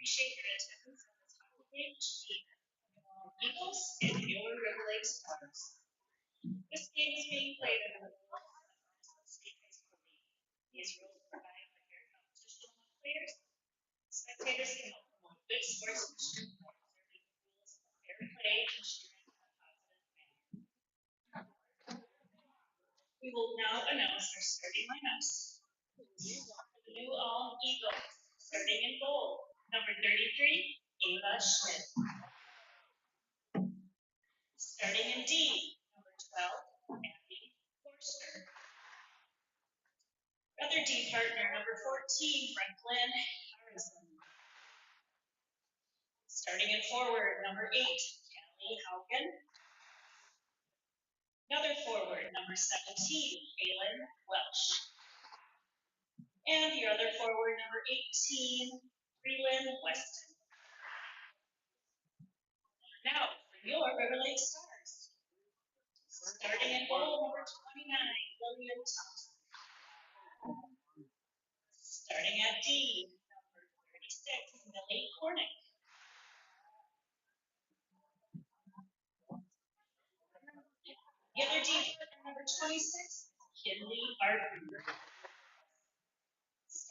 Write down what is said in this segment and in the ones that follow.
appreciate your attendance on this hockey game between Eagles and your River Lake Stars. This game is being played under the rules of the Varsity State High School League. These rules provide for fair competition among players. Spectators can help promote good sportsmanship by observing the rules of fair play and cheering in a positive manner. We will now announce our starting lineups. For the New Ulm Eagles, starting in goal, number 33, Ayla Schmidt. Starting in D, number 12, Abby Forster. Other D partner, number 14, Franklin Harrison. Starting in forward, number 8, Callie Haugen. Another forward, number 17, Kaylin Welsh. And the other forward, number 18, Freeland Weston. Now, for your River Lake Stars. Starting in goal, number 29, Lillian Thompson. Starting at D, number 36, Millie Cornick. The other D partner, number 26, Kinley Arden.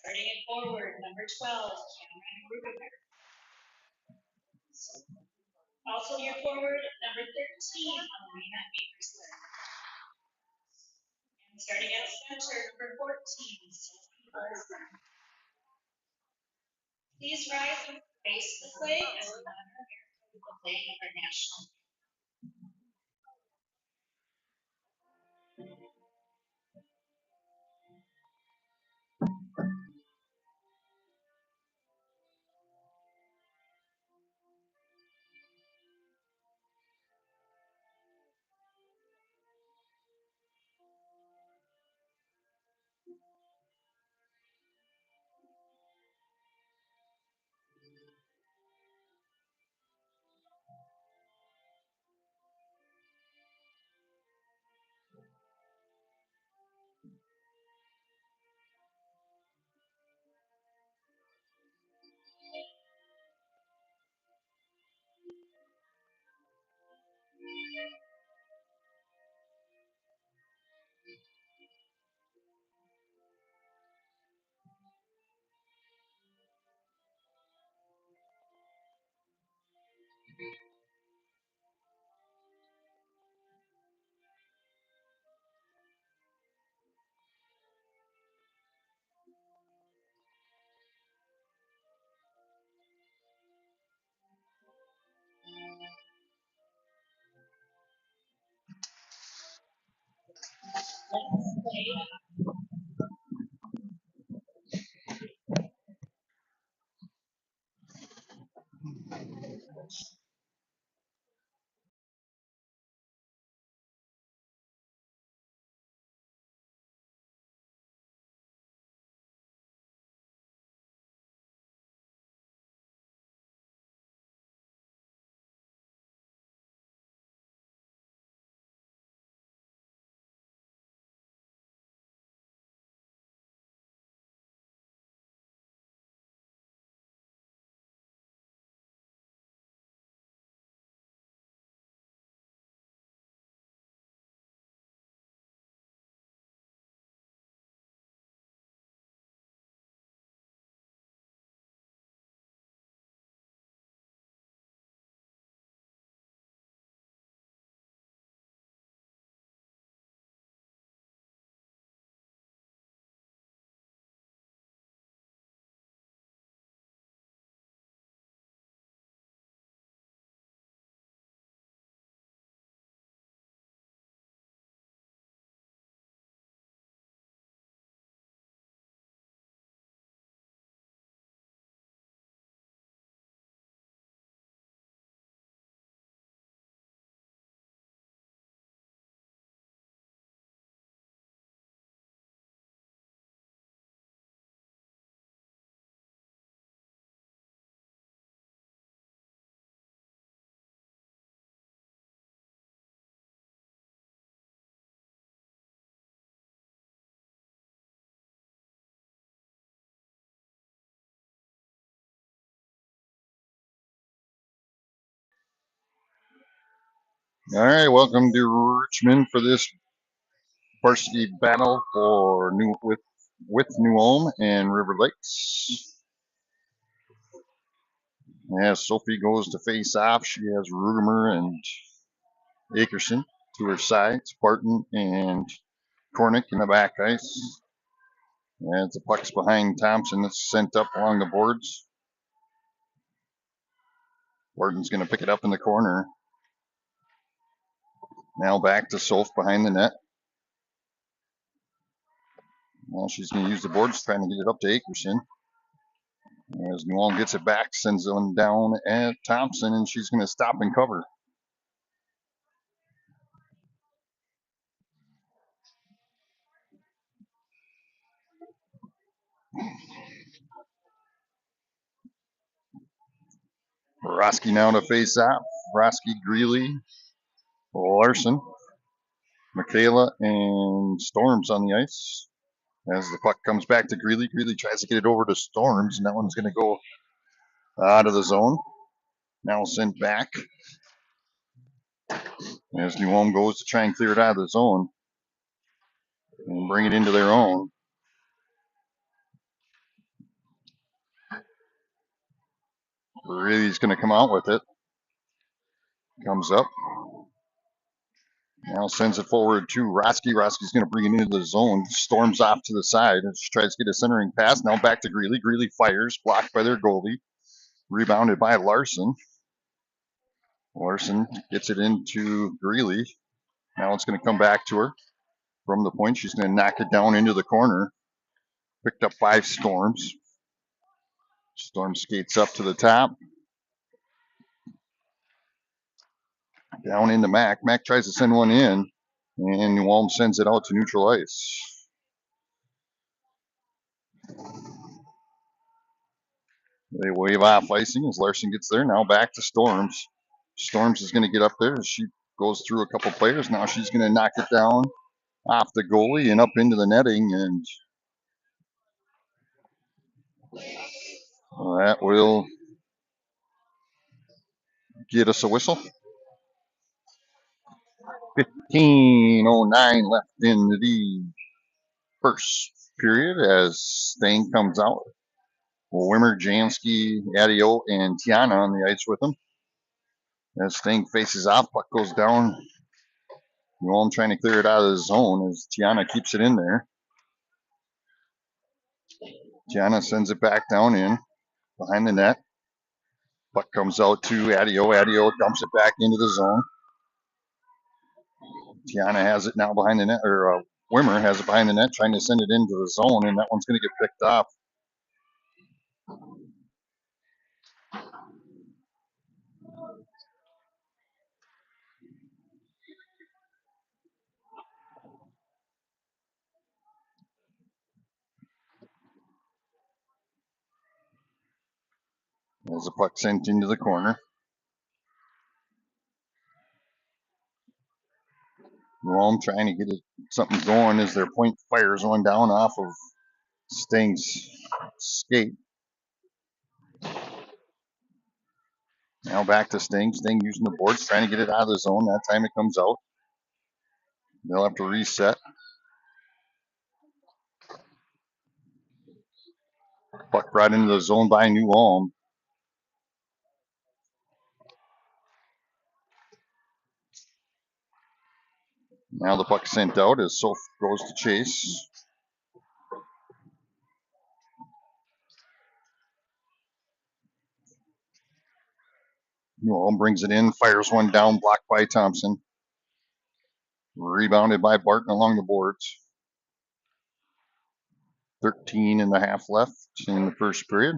Starting at forward, number 12, Cameron Rubenberg. Also your forward, number 13, Alina Akerson. And starting at center, number 14, Sophie Olsen. Please rise and face the flag as we honor America with the flag of our national. Let's play All right, welcome to Richmond for this varsity battle for New Ulm and River Lakes. As Sophie goes to face off, she has Rudimer and Akerson to her sides, Barton and Cornick in the back ice. As the puck's behind Thompson, it's sent up along the boards. Barton's going to pick it up in the corner. Now back to Soph behind the net. Now she's going to use the boards, trying to get it up to Akerson. As New Ulm gets it back, sends one down at Thompson, and she's going to stop and cover. Roski now to face off. Roski, Greeley, Larson, Michaela, and Storms on the ice. As the puck comes back to Greeley, Greeley tries to get it over to Storms, and that one's going to go out of the zone. Now sent back. As New Ulm goes to try and clear it out of the zone and bring it into their own. Greeley's going to come out with it. Comes up. Now sends it forward to Roski. Roski's going to bring it into the zone. Storms off to the side. She tries to get a centering pass. Now back to Greeley. Greeley fires. Blocked by their goalie. Rebounded by Larson. Larson gets it into Greeley. Now it's going to come back to her from the point. She's going to knock it down into the corner. Picked up by Storms. Storm skates up to the top. Down into Mac. Mac tries to send one in. And New Ulm sends it out to neutral ice. They wave off icing as Larson gets there. Now back to Storms. Storms is going to get up there. She goes through a couple players. Now she's going to knock it down off the goalie and up into the netting. And that will get us a whistle. 15:09 left in the first period as Stang comes out. Wimmer, Jansky, Adio, and Tiana on the ice with him. As Stang faces off, puck goes down. New Ulm trying to clear it out of the zone as Tiana keeps it in there. Tiana sends it back down in behind the net. Puck comes out to Adio. Adio dumps it back into the zone. Tiana has it now behind the net, or Wimmer has it behind the net, trying to send it into the zone, and that one's going to get picked off. As the puck sent into the corner. New Ulm trying to get something going as their point fires one down off of Sting's skate. Now back to Sting. Sting using the boards, trying to get it out of the zone. That time it comes out. They'll have to reset. Puck brought into the zone by New Ulm. Now the puck sent out as Soph goes to chase. New Ulm brings it in, fires one down, blocked by Thompson. Rebounded by Barton along the boards. 13 and a half left in the first period.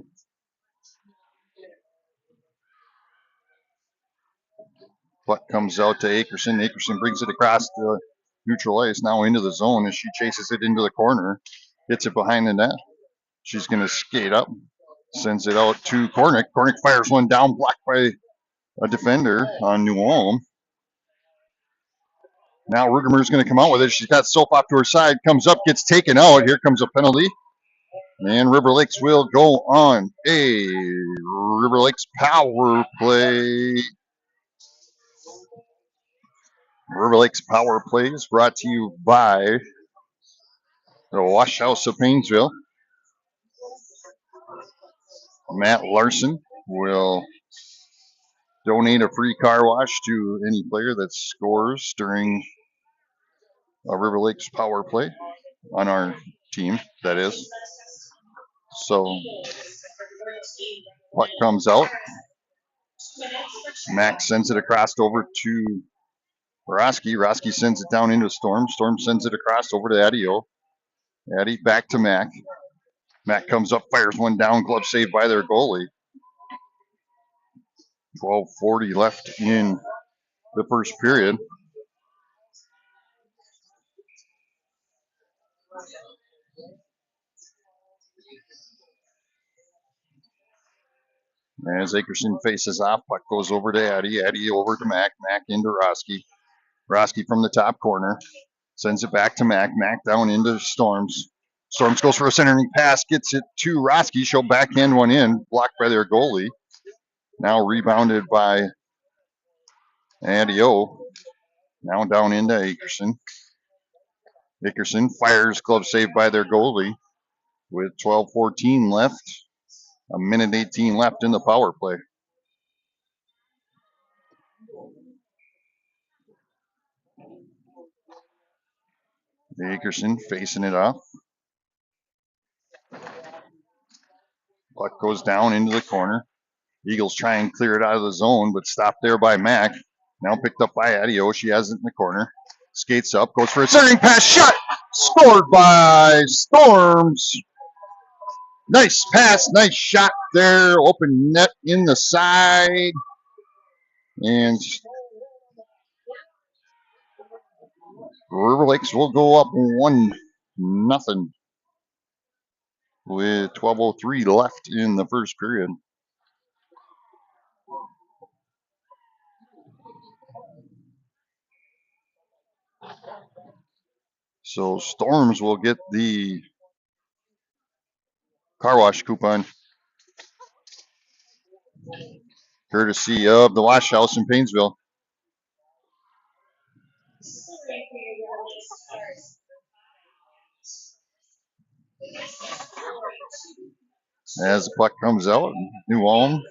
Puck comes out to Akerson. Akerson brings it across the neutral ice, now into the zone as she chases it into the corner. Hits it behind the net. She's going to skate up. Sends it out to Cornick. Cornick fires one down, blocked by a defender on New Ulm. Now Rugermer's going to come out with it. She's got Soph off to her side. Comes up, gets taken out. Here comes a penalty. And River Lakes will go on a River Lakes power play. River Lakes Power Play is brought to you by the Wash House of Painesville. Matt Larson will donate a free car wash to any player that scores during a River Lakes Power Play on our team, that is. So, puck comes out. Max sends it across over to Roski. Roski sends it down into Storm. Storm sends it across over to Adio. Addy back to Mac. Mac comes up, fires one down. Glove saved by their goalie. 12:40 left in the first period. As Akerson faces off, puck goes over to Addy. Addy over to Mac. Mac into Roski. Roski from the top corner. Sends it back to Mac. Mac down into Storms. Storms goes for a centering pass. Gets it to Roski. She'll backhand one in. Blocked by their goalie. Now rebounded by Adio. Now down into Akerson. Akerson fires. Glove saved by their goalie. With 12:14 left. A minute 18 left in the power play. Akerson facing it off. Puck goes down into the corner. Eagles try and clear it out of the zone, but stopped there by Mac. Now picked up by Adio. She has it in the corner. Skates up, goes for a centering pass. Shot! Scored by Storms. Nice pass, nice shot there. Open net in the side. And River Lakes will go up 1-0 with 12:03 left in the first period. So Storms will get the car wash coupon courtesy of the Wash House in Painesville. As the puck comes out, New Ulm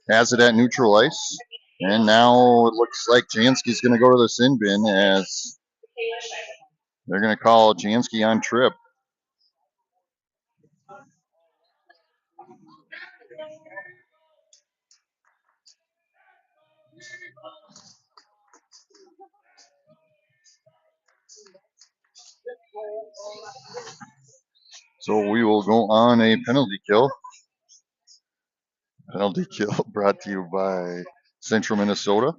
has it at neutral ice. And now it looks like Jansky's going to go to the sin bin as they're going to call Jansky on trip. So we will go on a penalty kill. Penalty kill brought to you by Central Minnesota.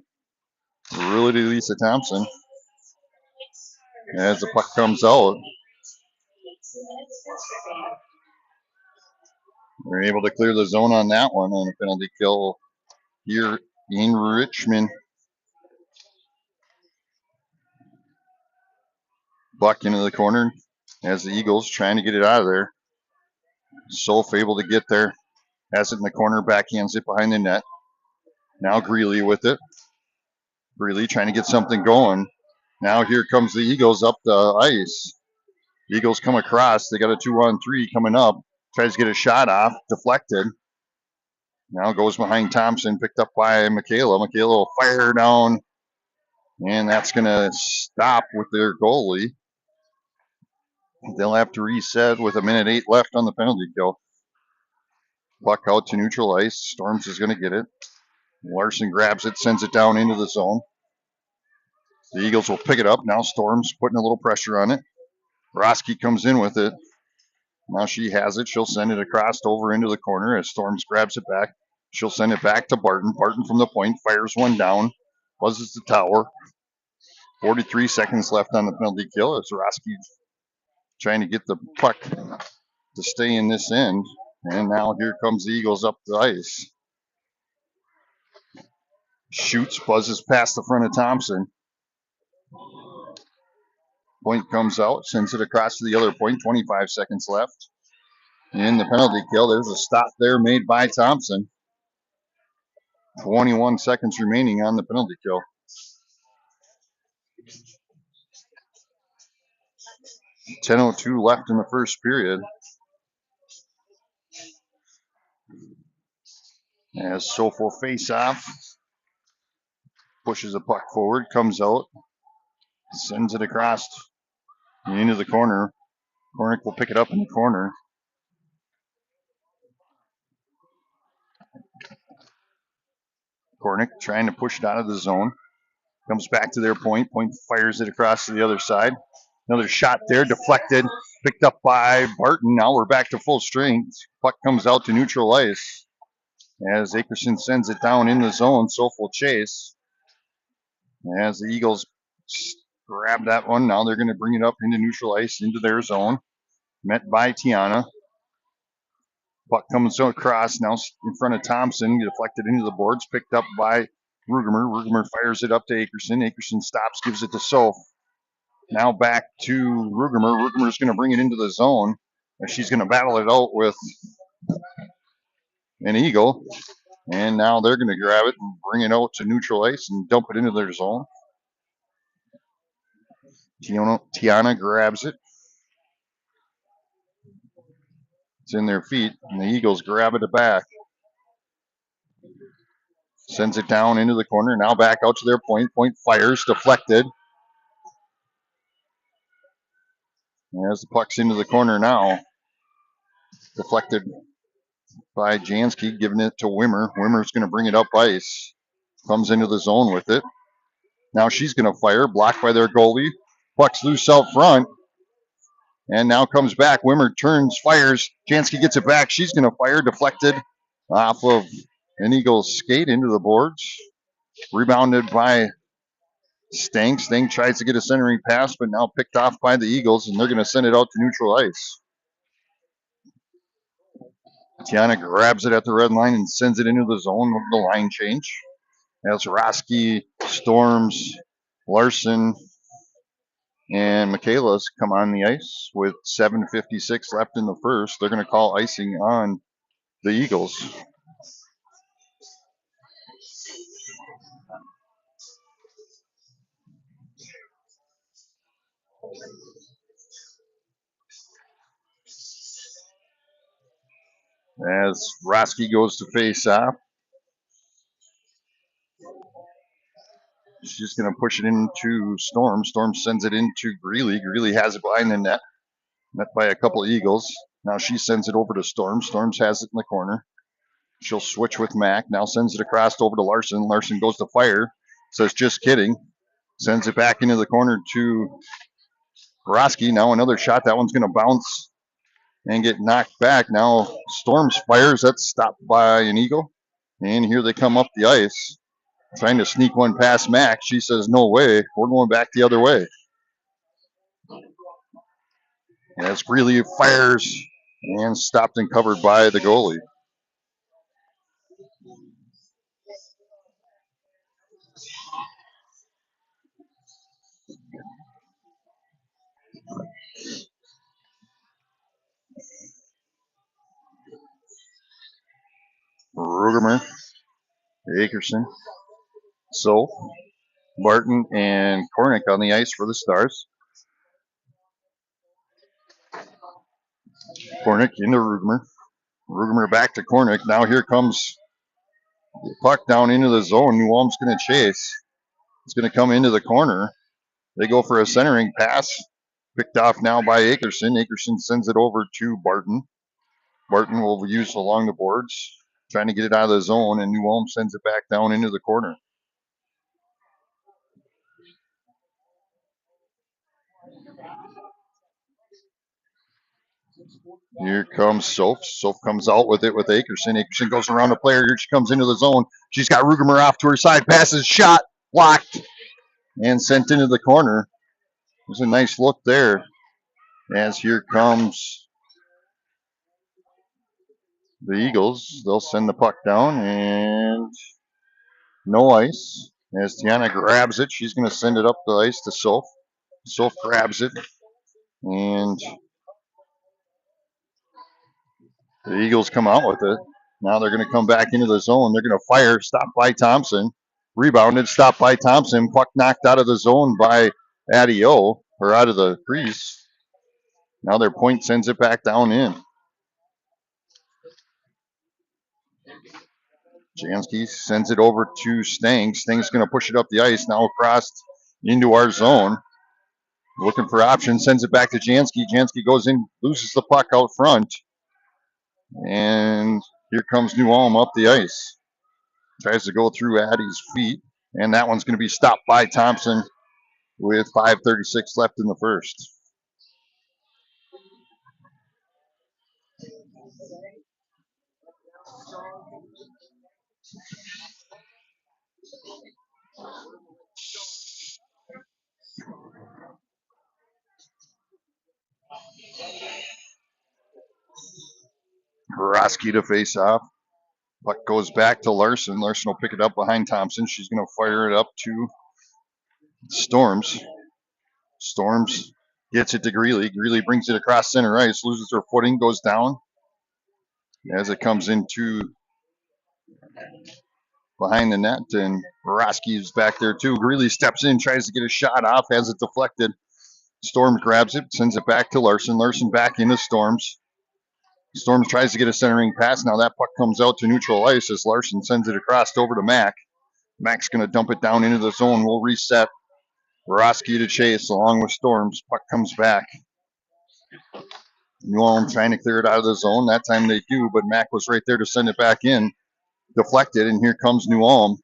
Really to Lisa Thompson. As the puck comes out, we're able to clear the zone on that one on a penalty kill here in Richmond. Buck into the corner as the Eagles trying to get it out of there. Solf able to get there. Has it in the corner, backhands it behind the net. Now Greeley with it. Greeley trying to get something going. Now here comes the Eagles up the ice. Eagles come across. They got a 2-on-3 coming up. Tries to get a shot off. Deflected. Now goes behind Thompson. Picked up by Michaela. Michaela will fire down. And that's going to stop with their goalie. They'll have to reset with a minute 8 left on the penalty kill. Puck out to neutral ice. Storms is going to get it. Larson grabs it, sends it down into the zone. The Eagles will pick it up. Now Storms putting a little pressure on it. Roski comes in with it. Now she has it. She'll send it across over into the corner as Storms grabs it back. She'll send it back to Barton. Barton from the point fires one down. Buzzes the tower. 43 seconds left on the penalty kill as Roski trying to get the puck to stay in this end. And now here comes the Eagles up the ice. Shoots, buzzes past the front of Thompson. Point comes out, sends it across to the other point. 25 seconds left in the penalty kill. There's a stop there made by Thompson. 21 seconds remaining on the penalty kill. 10:02 left in the first period. As Soph will face off, pushes the puck forward, comes out, sends it across into the corner. Cornick will pick it up in the corner. Cornick trying to push it out of the zone. Comes back to their point. Point fires it across to the other side. Another shot there, deflected, picked up by Barton. Now we're back to full strength. Puck comes out to neutral ice as Akerson sends it down in the zone. Soph will chase. As the Eagles grab that one, now they're going to bring it up into neutral ice, into their zone. Met by Tiana. Puck comes across now in front of Thompson, deflected into the boards, picked up by Rugemer. Rugemer fires it up to Akerson. Akerson stops, gives it to Soph. Now back to Rugemer. Rugemer's going to bring it into the zone. She's going to battle it out with an Eagle. And now they're going to grab it and bring it out to neutral ice and dump it into their zone. Tiana grabs it. It's in their feet, and the Eagles grab it back. Sends it down into the corner. Now back out to their point. Point fires, deflected. As the puck's into the corner now. Deflected by Jansky, giving it to Wimmer. Wimmer's going to bring it up ice. Comes into the zone with it. Now she's going to fire, blocked by their goalie. Puck's loose out front. And now comes back. Wimmer turns, fires. Jansky gets it back. She's going to fire, deflected off of an Eagles skate into the boards. Rebounded by Stank. Stank tries to get a centering pass, but now picked off by the Eagles, and they're going to send it out to neutral ice. Tiana grabs it at the red line and sends it into the zone with the line change. As Roski, Storms, Larson, and Michaela's come on the ice with 7:56 left in the first. They're going to call icing on the Eagles. As Roski goes to face off, she's going to push it into Storm. Storm sends it into Greeley. Greeley has it behind the net, met by a couple of Eagles. Now she sends it over to Storm. Storms has it in the corner. She'll switch with Mac. Now sends it across over to Larson. Larson goes to fire. Says, just kidding. Sends it back into the corner to Roski. Now another shot. That one's going to bounce and get knocked back. Now Storms fires. That's stopped by an Eagle. And here they come up the ice, trying to sneak one past Mac. She says, no way. We're going back the other way. As Greeley fires and stopped and covered by the goalie. Rugemer, Akerson, So, Barton, and Cornick on the ice for the Stars. Cornick into Rugemer. Rugemer back to Cornick. Now here comes the puck down into the zone. New Ulm's going to chase. It's going to come into the corner. They go for a centering pass. Picked off now by Akerson. Akerson sends it over to Barton. Barton will use along the boards, trying to get it out of the zone, and New Ulm sends it back down into the corner. Here comes Soph. Soph comes out with it with Akerson. Akerson goes around the player. Here she comes into the zone. She's got Rugemer off to her side. Passes, shot, blocked, and sent into the corner. There's a nice look there. As here comes the Eagles. They'll send the puck down, and no ice. As Tiana grabs it, she's going to send it up the ice to Soph. Soph grabs it, and the Eagles come out with it. Now they're going to come back into the zone. They're going to fire, stopped by Thompson. Rebounded, stopped by Thompson. Puck knocked out of the zone by Adio, or out of the crease. Now their point sends it back down in. Jansky sends it over to Stang. Stang's going to push it up the ice. Now across into our zone. Looking for options. Sends it back to Jansky. Jansky goes in, loses the puck out front. And here comes New Ulm up the ice. Tries to go through Addie's feet. And that one's going to be stopped by Thompson with 5:36 left in the first. Hroski to face off. Puck goes back to Larson. Larson will pick it up behind Thompson. She's going to fire it up to Storms. Storms gets it to Greeley. Greeley brings it across center ice, loses her footing, goes down as it comes into behind the net, and Hroski is back there too. Greeley steps in, tries to get a shot off, has it deflected. Storms grabs it, sends it back to Larson. Larson back into Storms. Storms tries to get a centering pass. Now that puck comes out to neutral ice as Larson sends it across over to Mack. Mack's going to dump it down into the zone. We'll reset. Hroski to chase along with Storms. Puck comes back. New Ulm trying to clear it out of the zone. That time they do, but Mack was right there to send it back in. Deflected, and here comes New Ulm.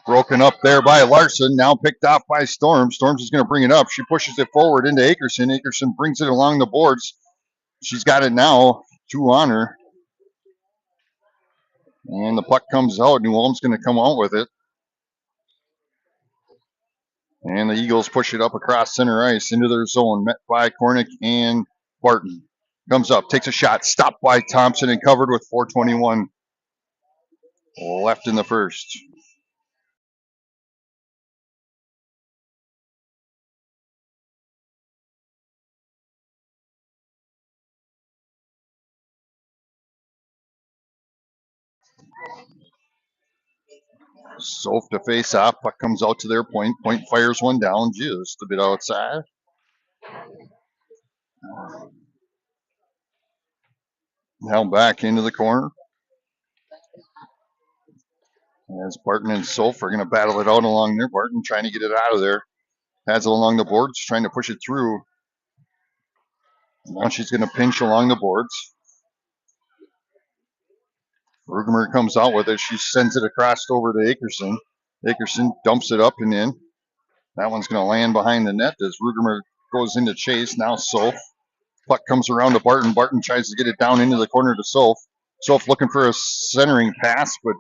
Broken up there by Larson. Now picked off by Storms. Storms is going to bring it up. She pushes it forward into Akerson. Akerson brings it along the boards. She's got it now. 2 on her. And the puck comes out. New Ulm's going to come out with it. And the Eagles push it up across center ice into their zone. Met by Kornick and Barton. Comes up, takes a shot. Stopped by Thompson and covered with 4:21 left in the first. Soph to face off. Puck comes out to their point. Point fires one down just a bit outside. Now back into the corner. As Barton and Soph are going to battle it out along there. Barton trying to get it out of there. Has it along the boards, trying to push it through. Now she's going to pinch along the boards. Rugemer comes out with it. She sends it across over to Akerson. Akerson dumps it up and in. That one's going to land behind the net as Rugemer goes into chase. Now Soph. Puck comes around to Barton. Barton tries to get it down into the corner to Soph. Soph looking for a centering pass, but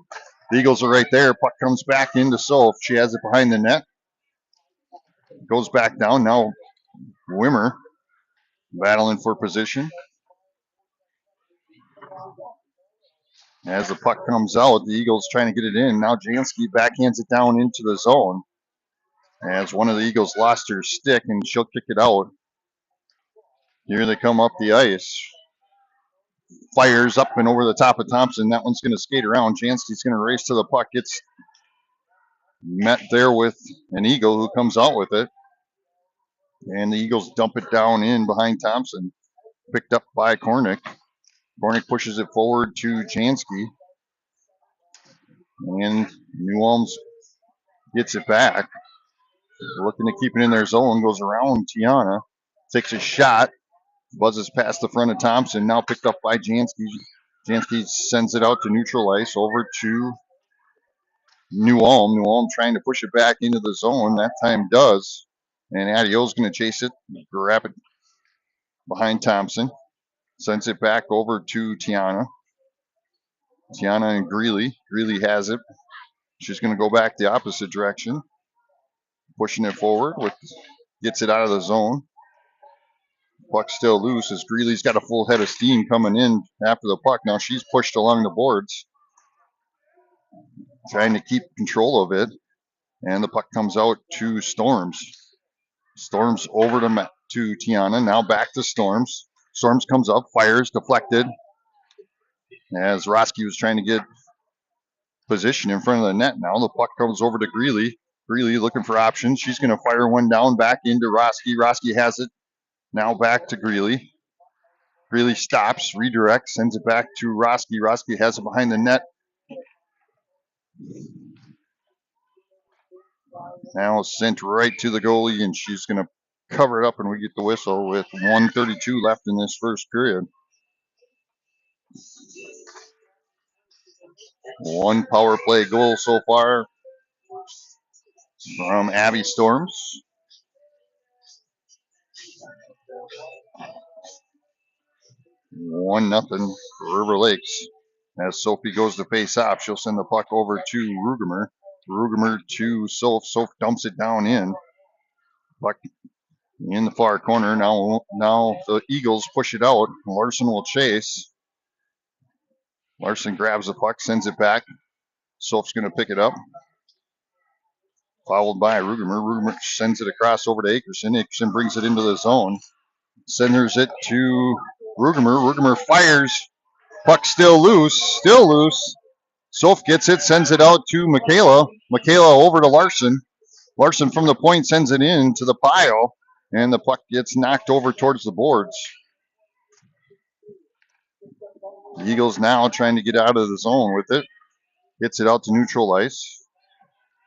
the Eagles are right there. Puck comes back into Soph. She has it behind the net. Goes back down. Now Wimmer battling for position. As the puck comes out, the Eagles trying to get it in. Now Jansky backhands it down into the zone. As one of the Eagles lost her stick and she'll kick it out. Here they come up the ice. Fires up and over the top of Thompson. That one's going to skate around. Jansky's going to race to the puck. Gets met there with an Eagle who comes out with it. And the Eagles dump it down in behind Thompson. Picked up by Kornick. Kornick pushes it forward to Jansky. And New Ulm's gets it back. Looking to keep it in their zone. Goes around Tiana. Takes a shot. Buzzes past the front of Thompson. Now picked up by Jansky. Jansky sends it out to neutral ice over to New Ulm. New Ulm trying to push it back into the zone. That time does. And Adio's going to chase it. Grab it behind Thompson. Sends it back over to Tiana. Tiana and Greeley. Greeley has it. She's going to go back the opposite direction. Pushing it forward. Gets it out of the zone. Puck still loose as Greeley's got a full head of steam coming in after the puck. Now she's pushed along the boards. Trying to keep control of it. And the puck comes out to Storms. Storms over to Tiana. Now back to Storms. Storms comes up, fires, deflected. As Hroski was trying to get position in front of the net now. The puck comes over to Greeley. Greeley looking for options. She's going to fire one down back into Roski. Roski has it. Now back to Greeley. Greeley stops, redirects, sends it back to Roski. Roski has it behind the net. Now sent right to the goalie, and she's going to cover it up, and we get the whistle with 1:32 left in this first period. One power play goal so far from Abby Storms. 1-0 River Lakes. As Sophie goes to face off, she'll send the puck over to Rugemer. Rugemer to Soph. Soph dumps it down in. Puck in the far corner. Now the Eagles push it out. Larson will chase. Larson grabs the puck, sends it back. Soph's going to pick it up. Fouled by Rugemer. Rugemer sends it across over to Akerson. Akerson brings it into the zone. Senders it to Rugemer. Rugemer fires. Puck still loose. Still loose. Soph gets it, sends it out to Michaela. Michaela over to Larson. Larson from the point sends it in to the pile, and the puck gets knocked over towards the boards. The Eagles now trying to get out of the zone with it. Hits it out to neutral ice.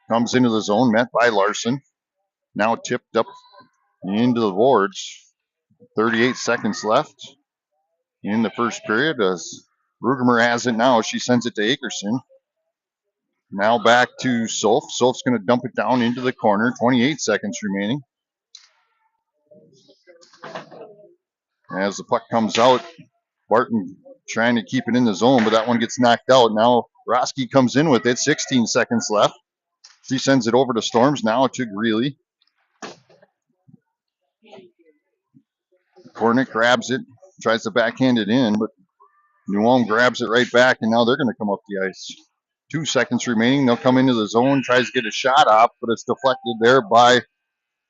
Comes into the zone, met by Larson. Now tipped up into the boards. 38 seconds left in the first period as Rugemer has it now. She sends it to Akerson. Now back to Soph. Soph's going to dump it down into the corner. 28 seconds remaining. As the puck comes out, Barton trying to keep it in the zone, but that one gets knocked out. Now Roski comes in with it. 16 seconds left. She sends it over to Storms. Now to Greeley. Kornick grabs it, tries to backhand it in, but New Ulm grabs it right back, and now they're going to come up the ice. 2 seconds remaining. They'll come into the zone, tries to get a shot off, but it's deflected there by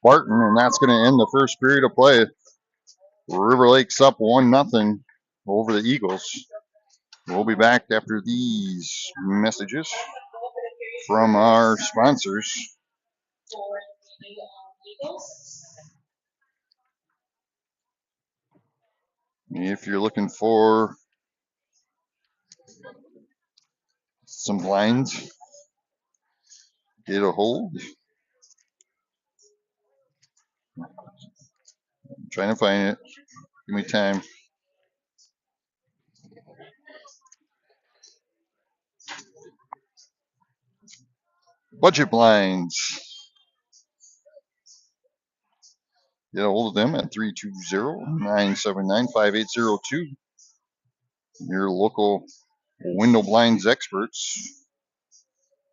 Barton, and that's going to end the first period of play. River Lake's up 1-0 over the Eagles. We'll be back after these messages from our sponsors. If you're looking for some blinds, get a hold. I'm trying to find it. Give me time. Budget blinds. Get a hold of them at 320-979-5802. Your local window blinds experts.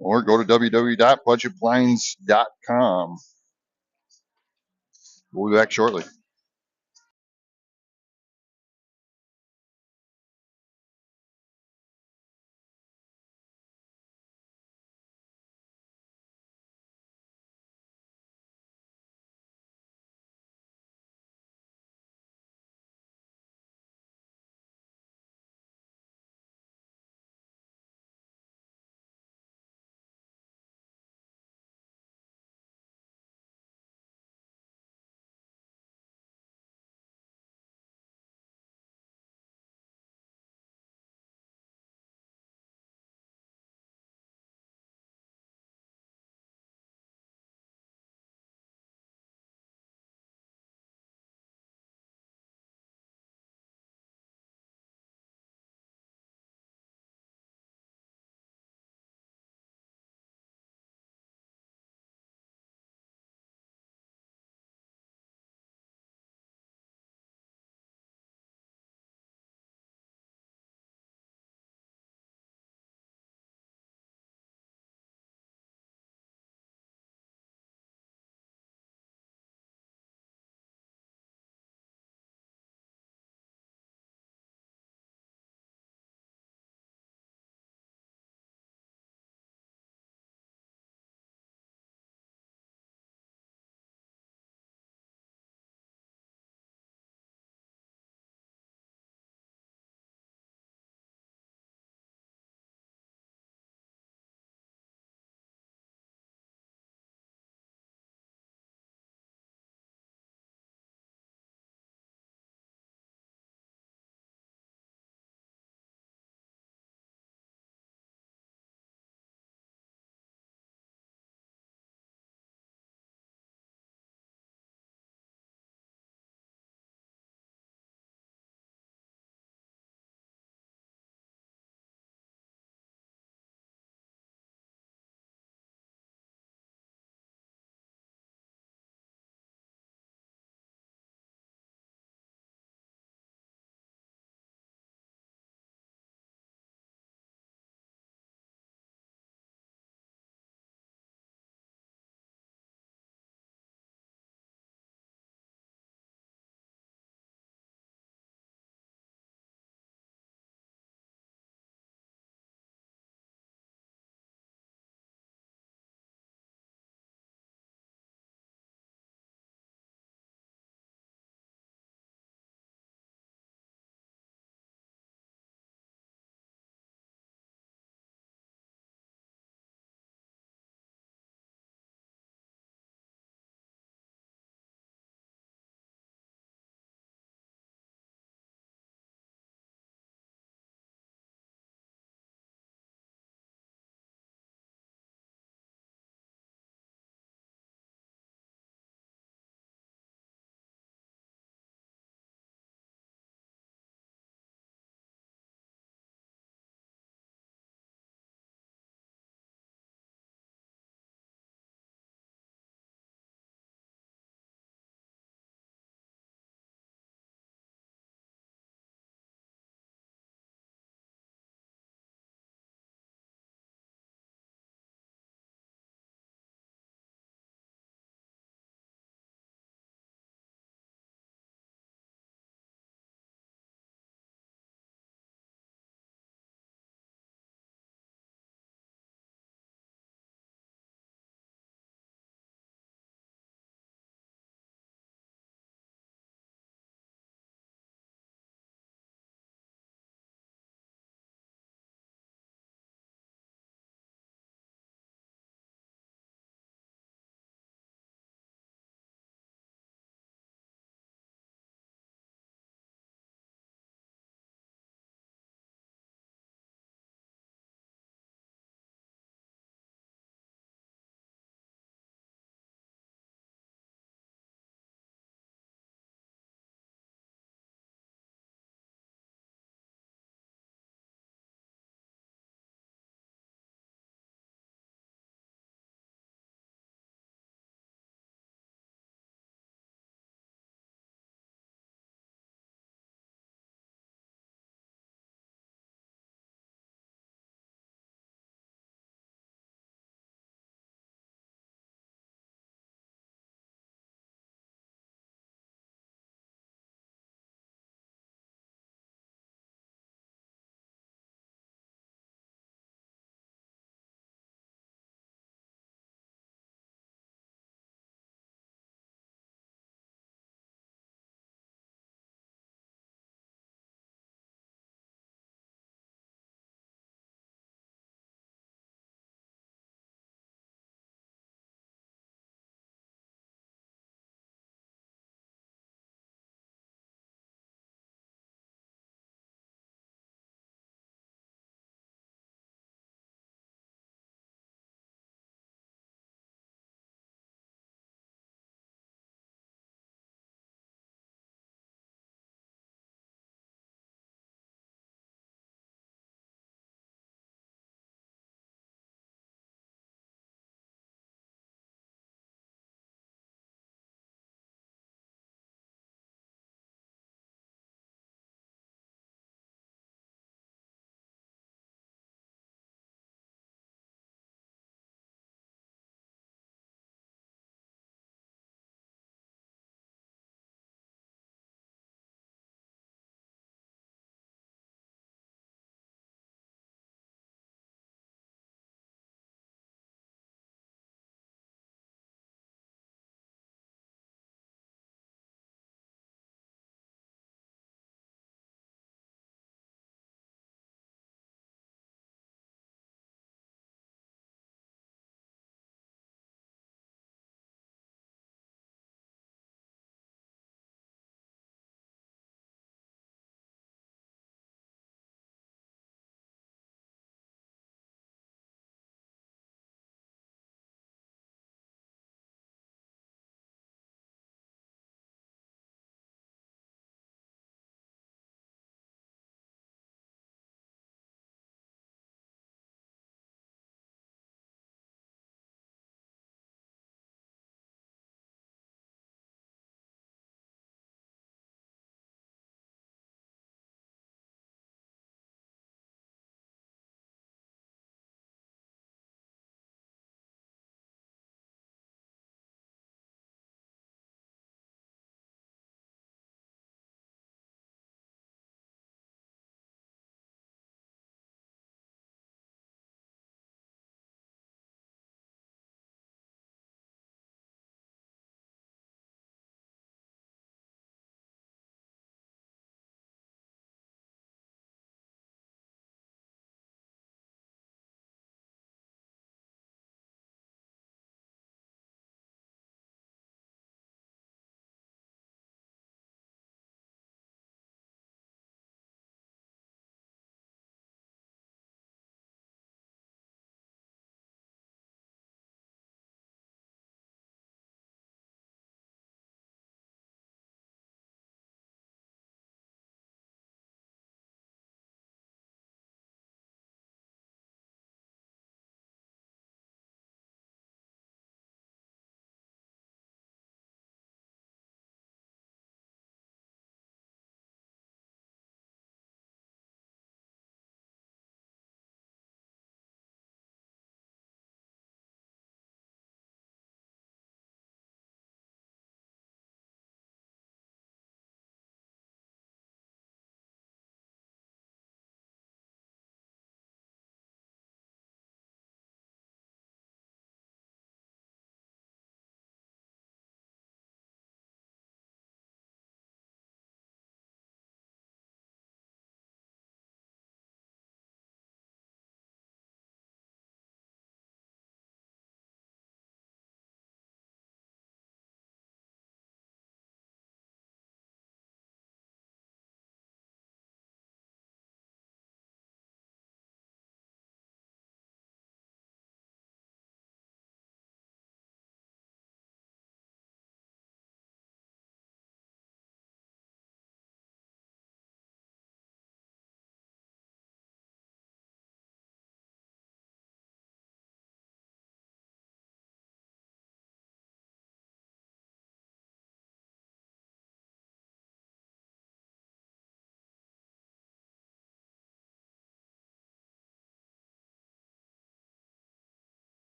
Or go to www.budgetblinds.com. We'll be back shortly.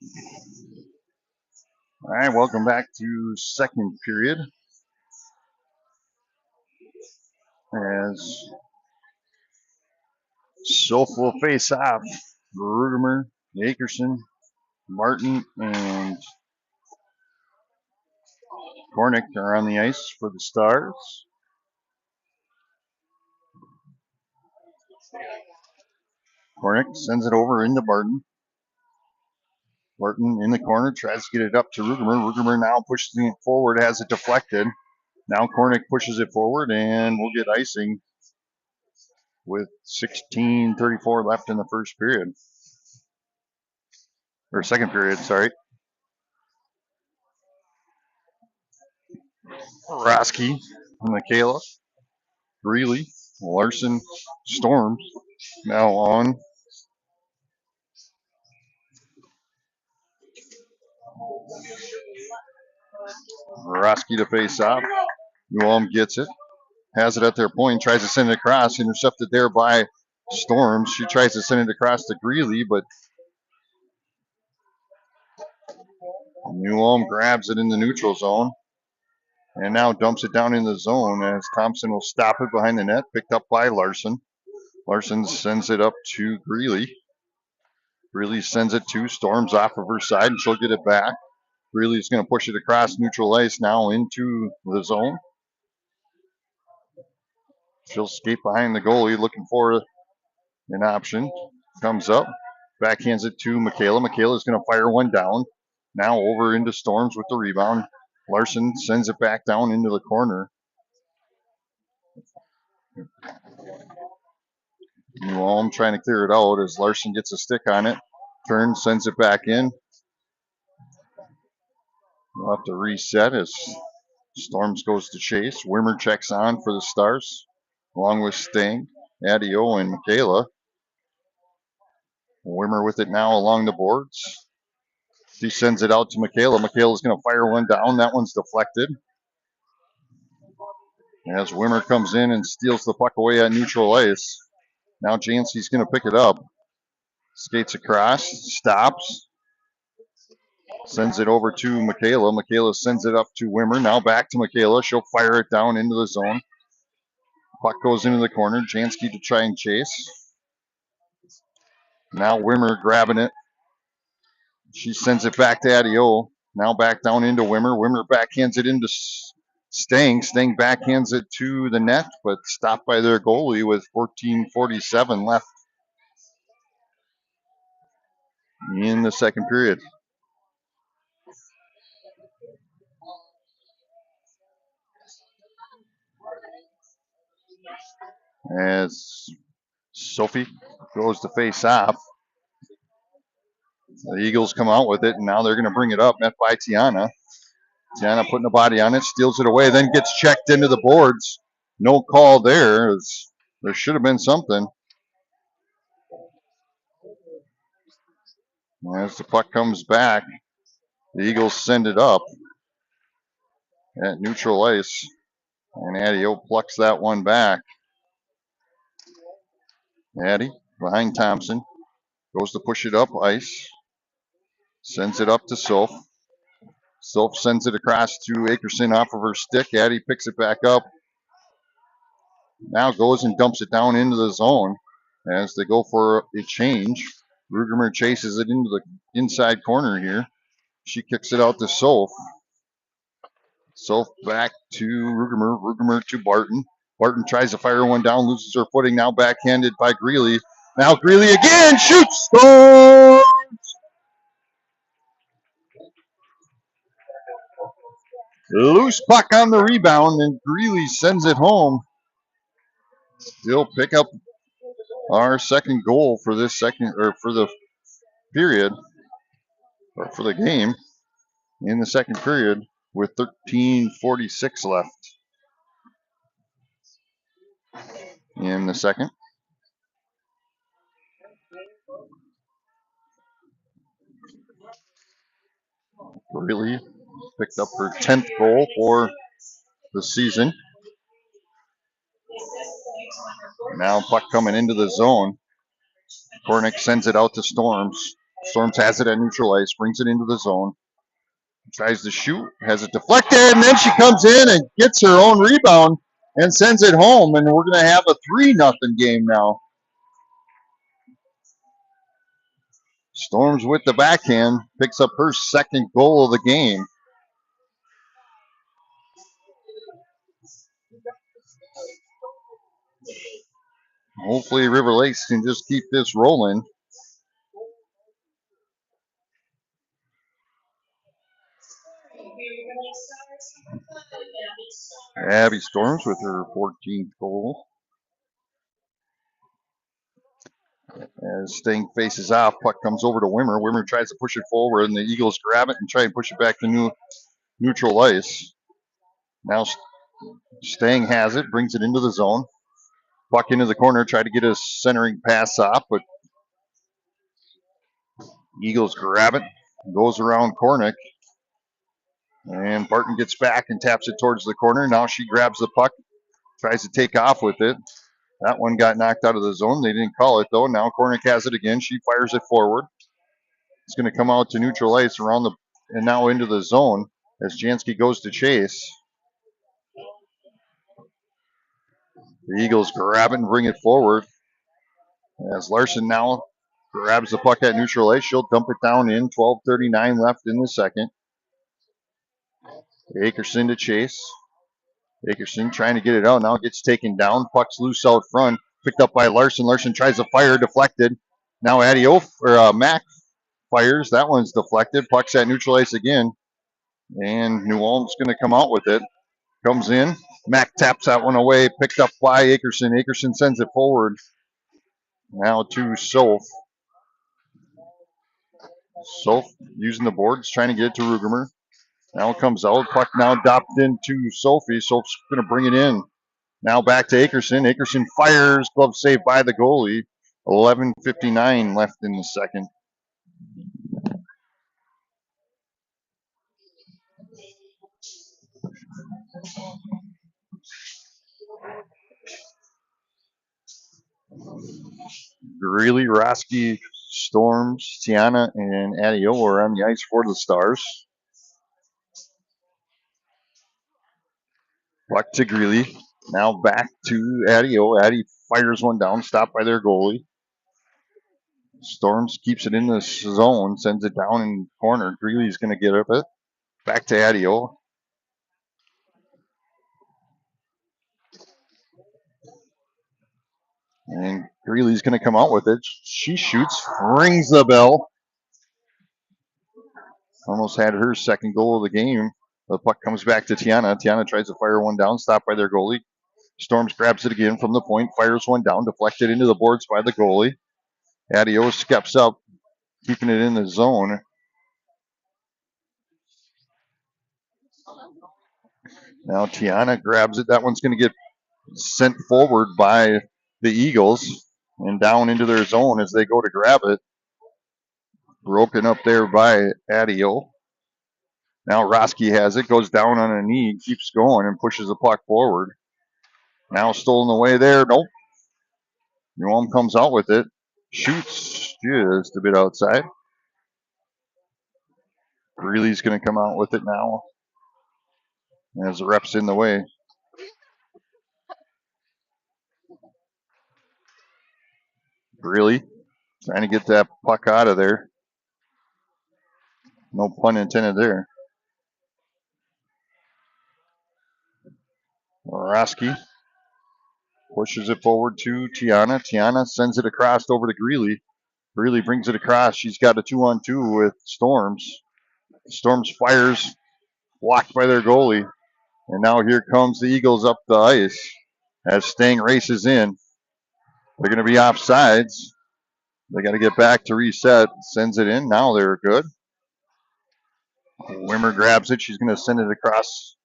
All right, welcome back to second period. As Soph will face off. Rudimer, Akerson, Martin, and Kornick are on the ice for the Stars. Kornick sends it over into Barton. Barton in the corner tries to get it up to Rudimer. Rudimer now pushes it forward, has it deflected. Now Kornick pushes it forward, and we'll get icing with 16:34 left in the first period. Or second period, sorry. Roski, Michaela, Greeley, Larson, Storms now on. Roski to face off. Newholm gets it, has it at their point, tries to send it across, intercepted there by Storms. She tries to send it across to Greeley, but Newholm grabs it in the neutral zone and now dumps it down in the zone as Thompson will stop it behind the net, picked up by Larson. Larson sends it up to Greeley. Greeley sends it to Storms off of her side, and she'll get it back. Greeley's going to push it across neutral ice now into the zone. She'll skate behind the goalie looking for an option. Comes up, backhands it to Michaela. Michaela's going to fire one down. Now over into Storms with the rebound. Larson sends it back down into the corner. Newholm trying to clear it out as Larson gets a stick on it. Turns, sends it back in. We'll have to reset as Storms goes to chase. Wimmer checks on for the Stars, along with Sting, Adio, and Michaela. Wimmer with it now along the boards. She sends it out to Michaela. Michaela's going to fire one down. That one's deflected. As Wimmer comes in and steals the puck away at neutral ice. Now Jancy's going to pick it up. Skates across, stops, sends it over to Michaela. Michaela sends it up to Wimmer. Now back to Michaela. She'll fire it down into the zone. Puck goes into the corner. Jansky to try and chase. Now Wimmer grabbing it. She sends it back to Adio. Now back down into Wimmer. Wimmer backhands it into Stang. Stang backhands it to the net, but stopped by their goalie with 14:47 left in the second period. As Sophie goes to face off, the Eagles come out with it, and now they're going to bring it up, met by Tiana. Tiana putting the body on it, steals it away, then gets checked into the boards. No call there. There should have been something. As the puck comes back, the Eagles send it up at neutral ice, and Adio plucks that one back. Addy behind Thompson, goes to push it up ice, sends it up to Soph. Soph sends it across to Akerson off of her stick. Addy picks it back up. Now goes and dumps it down into the zone as they go for a change. Rugermer chases it into the inside corner here. She kicks it out to Soph. Soph back to Rugermer. Rugermer to Barton. Barton tries to fire one down, loses her footing. Now backhanded by Greeley. Now Greeley again shoots, scores! Loose puck on the rebound, and Greeley sends it home. Still pick up our second goal for this second, or for the period, or for the game in the second period with 13:46 left in the second. Greeley picked up her 10th goal for the season. Now puck coming into the zone. Kornick sends it out to Storms. Storms has it at neutral ice, brings it into the zone, tries to shoot, has it deflected, and then she comes in and gets her own rebound and sends it home, and we're going to have a 3-0 game now. Storms with the backhand, picks up her second goal of the game. Hopefully River Lakes can just keep this rolling. Abby Storms with her 14th goal. As Sting faces off, puck comes over to Wimmer. Wimmer tries to push it forward, and the Eagles grab it and try and push it back to neutral ice. Now Stang has it, brings it into the zone. Puck into the corner, try to get a centering pass off, but Eagles grab it, goes around Kornick, and Barton gets back and taps it towards the corner. Now she grabs the puck, tries to take off with it. That one got knocked out of the zone. They didn't call it, though. Now Kornick has it again. She fires it forward. It's going to come out to neutral ice around the and now into the zone as Jansky goes to chase. The Eagles grab it and bring it forward. As Larson now grabs the puck at neutral ice, she'll dump it down in. 12:39 left in the second. Akerson to chase. Akerson trying to get it out. Now it gets taken down. Puck's loose out front. Picked up by Larson. Larson tries to fire, deflected. Now Mac fires. That one's deflected. Puck's at neutral ice again. And New Ulm's going to come out with it. Comes in. Mac taps that one away. Picked up by Akerson. Akerson sends it forward. Now to Soph. Soph using the boards, trying to get it to Rugermer. Now it comes out. Puck now dopped into Sophie. Soph's going to bring it in. Now back to Akerson. Akerson fires. Glove saved by the goalie. 11:59 left in the second. Greeley, Roski, Storms, Tiana, and Adio are on the ice for the Stars. Puck to Greeley. Now back to Adio. Addy fires one down, stopped by their goalie. Storms keeps it in the zone, sends it down in corner. Greeley's going to get up it. Back to Adio. And Greeley's going to come out with it. She shoots, rings the bell. Almost had her second goal of the game. The puck comes back to Tiana. Tiana tries to fire one down, stopped by their goalie. Storms grabs it again from the point, fires one down, deflected into the boards by the goalie. Adio steps up, keeping it in the zone. Now Tiana grabs it. That one's going to get sent forward by the Eagles and down into their zone as they go to grab it. Broken up there by Adio. Now Roski has it, goes down on a knee, keeps going and pushes the puck forward. Now stolen away there. Nope. Newham comes out with it. Shoots just a bit outside. Greeley's going to come out with it now as the rep's in the way. Greeley trying to get that puck out of there. No pun intended there. Roski pushes it forward to Tiana. Tiana sends it across over to Greeley. Greeley brings it across. She's got a 2-on-2 with Storms. Storms fires, blocked by their goalie. And now here comes the Eagles up the ice as Stang races in. They're going to be offsides. They got to get back to reset. Sends it in. Now they're good. Wimmer grabs it. She's going to send it across.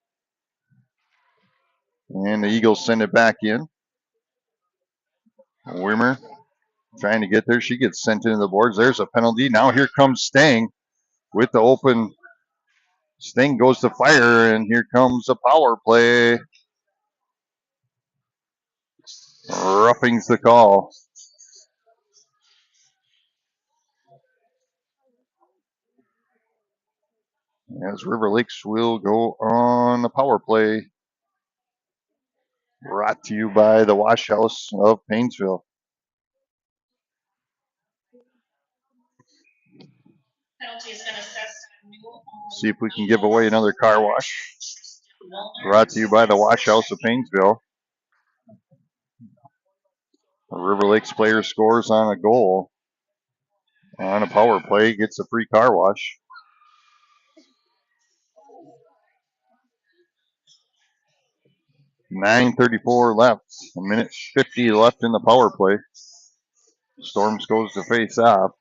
And the Eagles send it back in. Wimmer trying to get there. She gets sent into the boards. There's a penalty. Now here comes Stang with the open. Stang goes to fire, and here comes a power play. Roughing's the call. as River Lakes will go on the power play. Brought to you by the Wash House of Painesville. Penalty is going to assess new. See if we can give away another car wash. Brought to you by the Wash House of Painesville. A River Lakes player scores on a goal on a power play, gets a free car wash. .934 left. A minute 50 left in the power play. Storms goes to face off.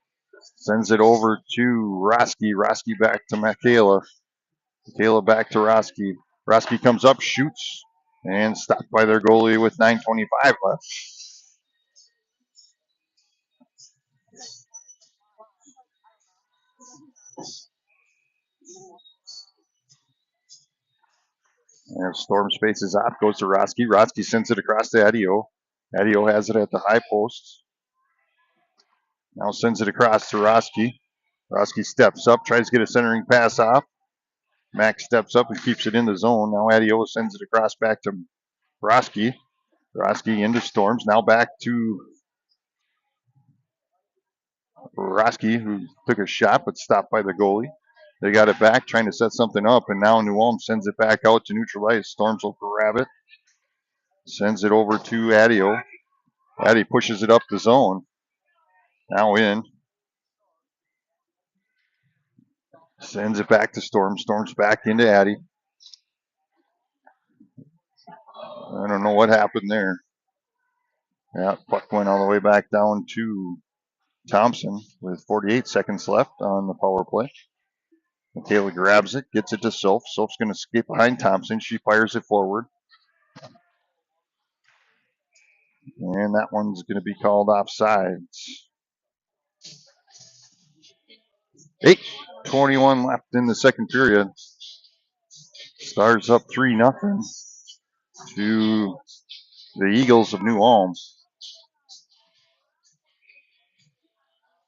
Sends it over to Roski. Roski back to Michaela. Michaela back to Roski. Roski comes up, shoots, and stopped by their goalie with 9:25 left. And Storm spaces off, goes to Roski. Roski sends it across to Adio. Adio has it at the high post. Now sends it across to Roski. Roski steps up, tries to get a centering pass off. Max steps up and keeps it in the zone. Now Adio sends it across back to Roski. Roski into Storms. Now back to Roski, who took a shot but stopped by the goalie. They got it back, trying to set something up, and now New Ulm sends it back out to neutral ice. Storms will grab it, sends it over to Adio. Addy pushes it up the zone. Now in. Sends it back to Storm. Storm's back into Addy. I don't know what happened there. Yeah, puck went all the way back down to Thompson with 48 seconds left on the power play. Michaela grabs it, gets it to Soph. Soph's going to skate behind Thompson. She fires it forward. And that one's going to be called offsides. 8:21 left in the second period. Stars up 3-0 to the Eagles of New Ulm.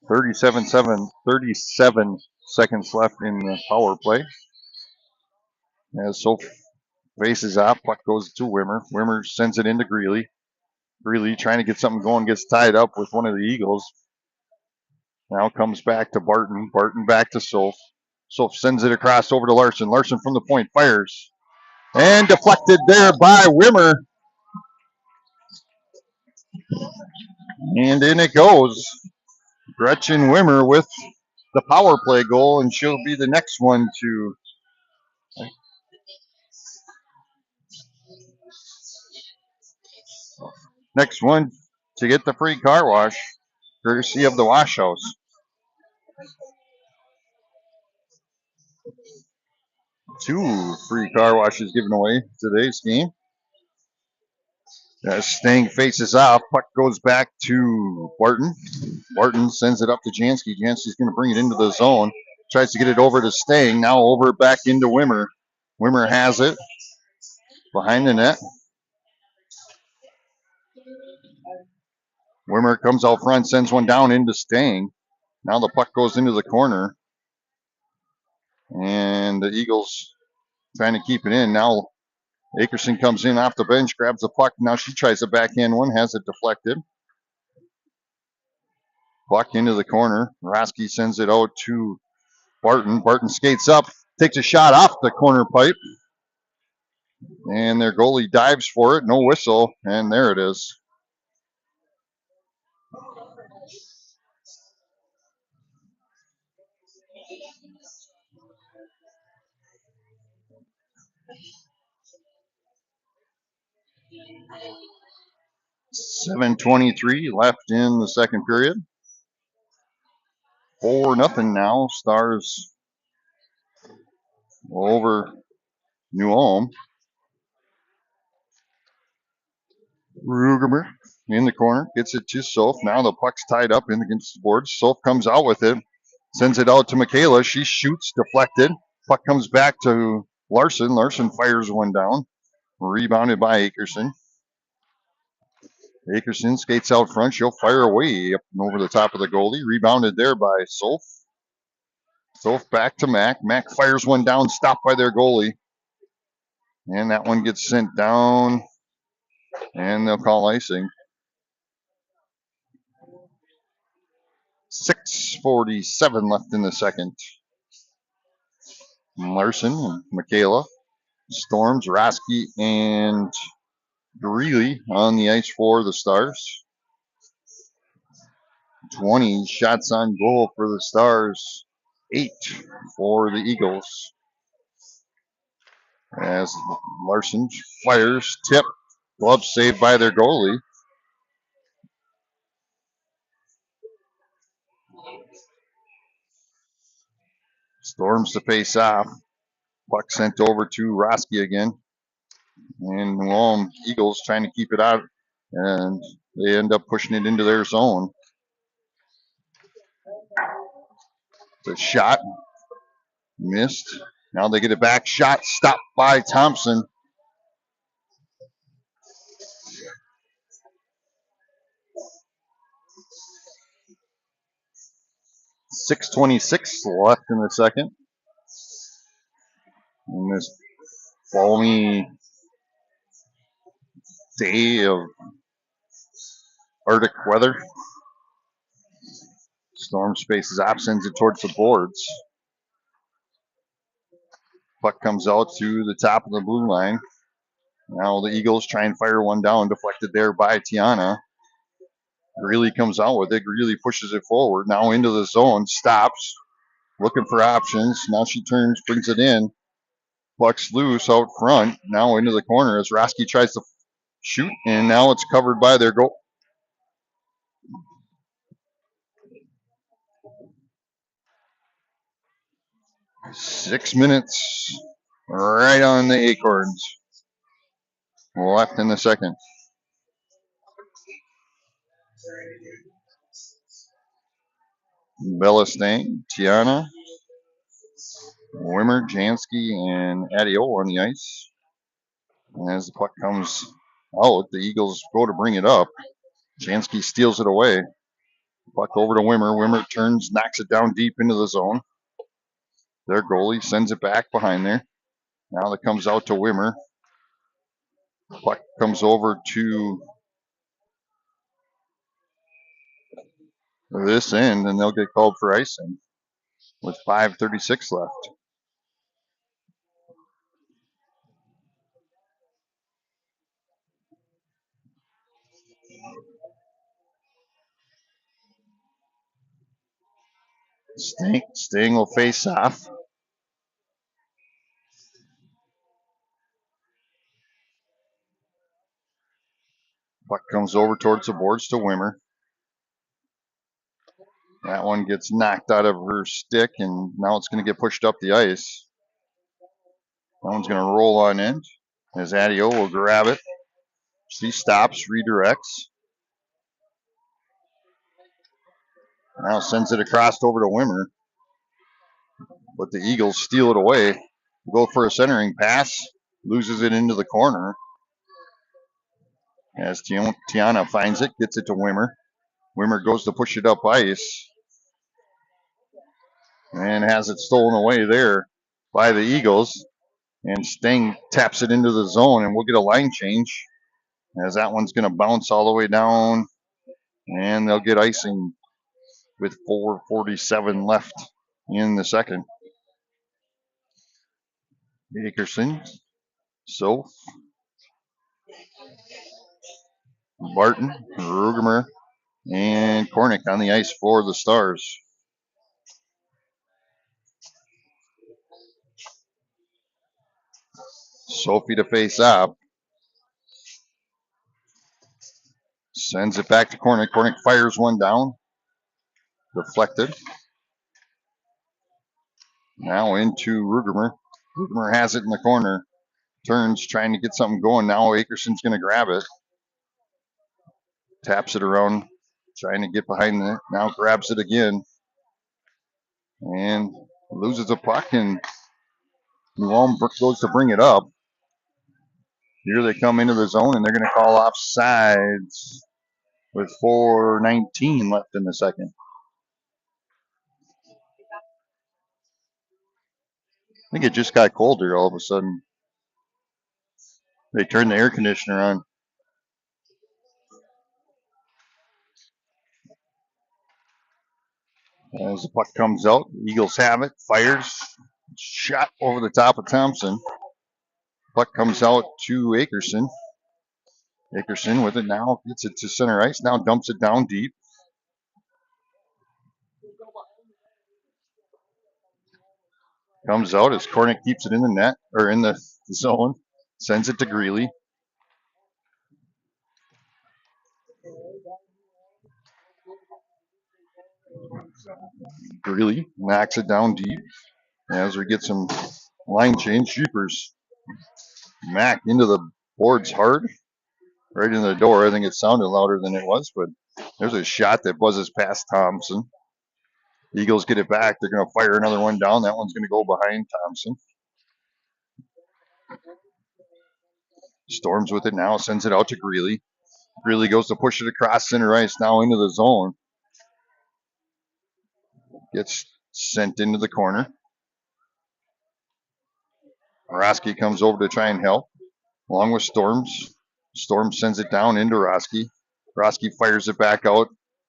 37 seconds left in the power play. As Soph faces off, puck goes to Wimmer. Wimmer sends it into Greeley. Greeley trying to get something going, gets tied up with one of the Eagles. Now comes back to Barton. Barton back to Soph. Soph sends it across over to Larson. Larson from the point fires. And deflected there by Wimmer. And in it goes. Gretchen Wimmer with the power play goal, and she'll be the next one to get the free car wash, courtesy of the Wash House. 2 free car washes given away today's game. As Stang faces off, puck goes back to Barton. Barton sends it up to Jansky. Jansky's going to bring it into the zone. Tries to get it over to Stang. Now over back into Wimmer. Wimmer has it behind the net. Wimmer comes out front, sends one down into Stang. Now the puck goes into the corner. And the Eagles trying to keep it in. Now Akerson comes in off the bench, grabs the puck. Now she tries a backhand one, has it deflected. Puck into the corner. Roski sends it out to Barton. Barton skates up, takes a shot off the corner pipe. And their goalie dives for it. No whistle. And there it is. .723 left in the second period. 4-0 now. Stars over New Ulm. Rugemer in the corner, gets it to Soph. Now the puck's tied up in against the boards. Soph comes out with it, sends it out to Michaela. She shoots, deflected. Puck comes back to Larson. Larson fires one down. Rebounded by Akerson. Akerson skates out front. She'll fire away up and over the top of the goalie. Rebounded there by Soph. So back to Mac. Mac fires one down, stopped by their goalie. And that one gets sent down, and they'll call icing. 6:47 left in the second. Larson and Michaela, Storms, Roski, and Greeley on the ice for the Stars. 20 shots on goal for the Stars, 8 for the Eagles. As Larson fires, tip, glove saved by their goalie. Storms to face off. Puck sent over to Roski again. And Eagles trying to keep it out, and they end up pushing it into their zone. The shot missed. Now they get it back. Shot stopped by Thompson. 6:26 left in the second. In this balmy day of Arctic weather, Storm spaces off, sends it towards the boards. Puck comes out to the top of the blue line. Now the Eagles try and fire one down, deflected there by Tiana. Greeley comes out with it. Greeley pushes it forward. Now into the zone, stops, looking for options. Now she turns, brings it in. Puck's loose out front. Now into the corner as Roski tries to shoot, and now it's covered by their goal. 6 minutes right on the acorns. Left in the second. Bellastain, Tiana, Wimmer, Jansky, and Adio on the ice. And as the puck comes out, the Eagles go to bring it up. Jansky steals it away. Puck over to Wimmer. Wimmer turns, knocks it down deep into the zone. Their goalie sends it back behind there. Now it comes out to Wimmer. Puck comes over to this end, and they'll get called for icing with 5:36 left. Sting will face off. Puck comes over towards the boards to Wimmer. That one gets knocked out of her stick, and now it's going to get pushed up the ice. That one's going to roll on in as Adio will grab it. She stops, redirects. Now sends it across over to Wimmer. But the Eagles steal it away. Go for a centering pass. Loses it into the corner. As Tiana finds it, gets it to Wimmer. Wimmer goes to push it up ice. And has it stolen away there by the Eagles. And Sting taps it into the zone, and we'll get a line change. As that one's going to bounce all the way down. And they'll get icing with 4:47 left in the second. Dickerson, Soph, Barton, Rugemer, and Kornick on the ice for the Stars. Sophie to face off. Sends it back to Kornick. Kornick fires one down. Deflected. Now into Rugemer. Rugemer has it in the corner. Turns, trying to get something going. Now Akerson's going to grab it. Taps it around, trying to get behind it. Now grabs it again. And loses a puck, and New Ulm goes to bring it up. Here they come into the zone, and they're going to call offsides with 4:19 left in the second. think it just got colder all of a sudden. They turned the air conditioner on. As the puck comes out, the Eagles have it, fires, shot over the top of Thompson. Puck comes out to Akerson. Akerson with it now, gets it to center ice, now dumps it down deep. Comes out as Kornick keeps it in the net, or in the zone, sends it to Greeley. Greeley knocks it down deep as we get some line change. Jeepers. Mac into the boards hard, right in the door. I think it sounded louder than it was, but there's a shot that buzzes past Thompson. Eagles get it back. They're going to fire another one down. That one's going to go behind Thompson. Storms with it now, sends it out to Greeley. Greeley goes to push it across center ice, now into the zone. Gets sent into the corner. Roski comes over to try and help, along with Storms. Storms sends it down into Roski. Roski fires it back out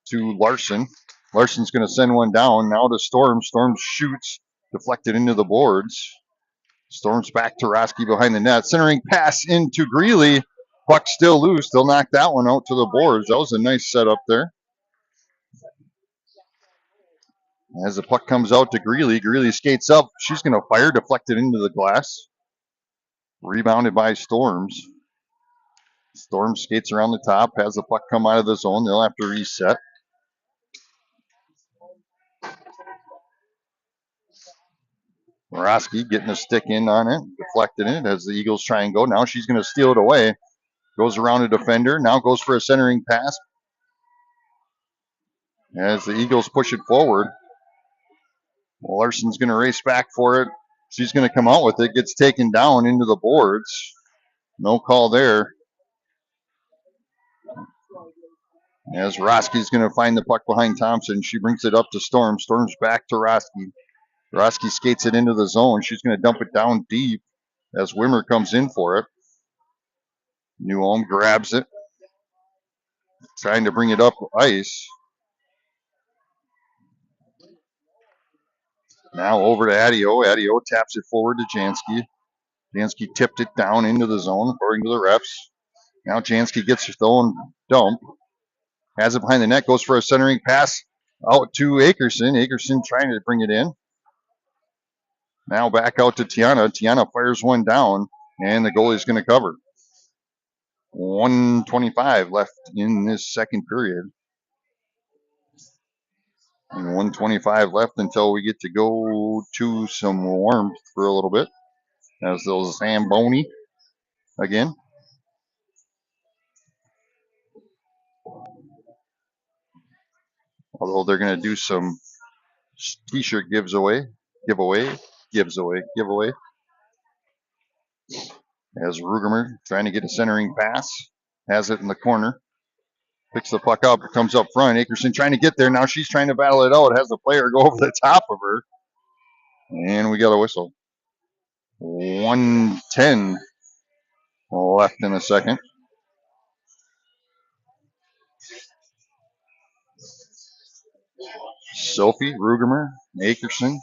to Larson. Larson's going to send one down. Now to Storms. Storms shoots, deflected into the boards. Storms back to Roski behind the net. Centering pass into Greeley. Puck still loose. They'll knock that one out to the boards. That was a nice setup there. As the puck comes out to Greeley, Greeley skates up. She's going to fire, deflected into the glass. Rebounded by Storms. Storms skates around the top, has the puck come out of the zone. They'll have to reset. Morosky getting a stick in on it, deflected it as the Eagles try and go. Now she's going to steal it away. Goes around a defender. Now goes for a centering pass. As the Eagles push it forward. Larson's going to race back for it. She's going to come out with it. Gets taken down into the boards. No call there. As Roski's going to find the puck behind Thompson. She brings it up to Storm. Storm's back to Roski. Roski skates it into the zone. She's going to dump it down deep as Wimmer comes in for it. Newholm grabs it, trying to bring it up ice. Now over to Adio. Adio taps it forward to Jansky. Jansky tipped it down into the zone, according to the refs. Now Jansky gets his own dump. Has it behind the net, goes for a centering pass out to Akerson. Akerson trying to bring it in. Now back out to Tiana. Tiana fires one down, and the goalie's going to cover. 1:25 left in this second period. And 1:25 left until we get to go to some warmth for a little bit. As those Zamboni again. Although they're going to do some t-shirt giveaway. As Rugermer trying to get a centering pass. Has it in the corner. Picks the puck up. It comes up front. Akerson trying to get there. Now she's trying to battle it out. Has the player go over the top of her. And we got a whistle. 1:10 left in the second. Sophie, Rugermer, Akerson,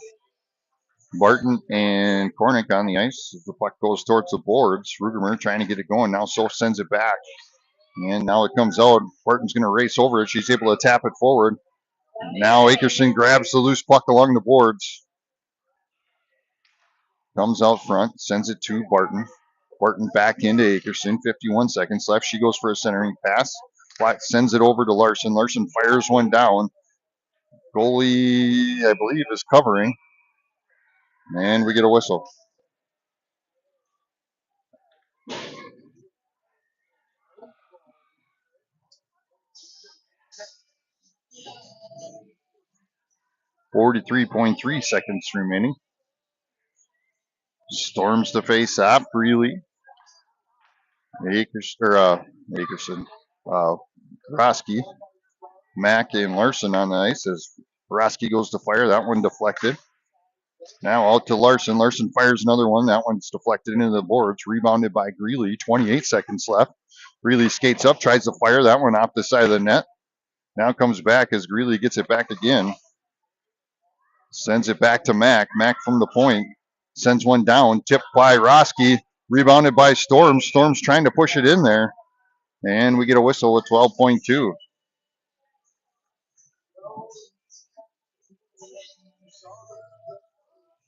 Barton, and Kornick on the ice. The puck goes towards the boards. Rugermer trying to get it going. Now Soph sends it back. And now it comes out. Barton's going to race over it. She's able to tap it forward. Now Akerson grabs the loose puck along the boards. Comes out front, sends it to Barton. Barton back into Akerson. 51 seconds left. She goes for a centering pass. Flat sends it over to Larson. Larson fires one down. Goalie, I believe, is covering. And we get a whistle. .43 seconds remaining. Storms to face up. Greeley. Akerson. Roski. Mack and Larson on the ice as Roski goes to fire. That one deflected. Now out to Larson. Larson fires another one. That one's deflected into the boards. Rebounded by Greeley. 28 seconds left. Greeley skates up, tries to fire that one off the side of the net. Now comes back as Greeley gets it back again. Sends it back to Mack. Mack from the point. Sends one down. Tipped by Roski. Rebounded by Storm. Storm's trying to push it in there. And we get a whistle with 12.2.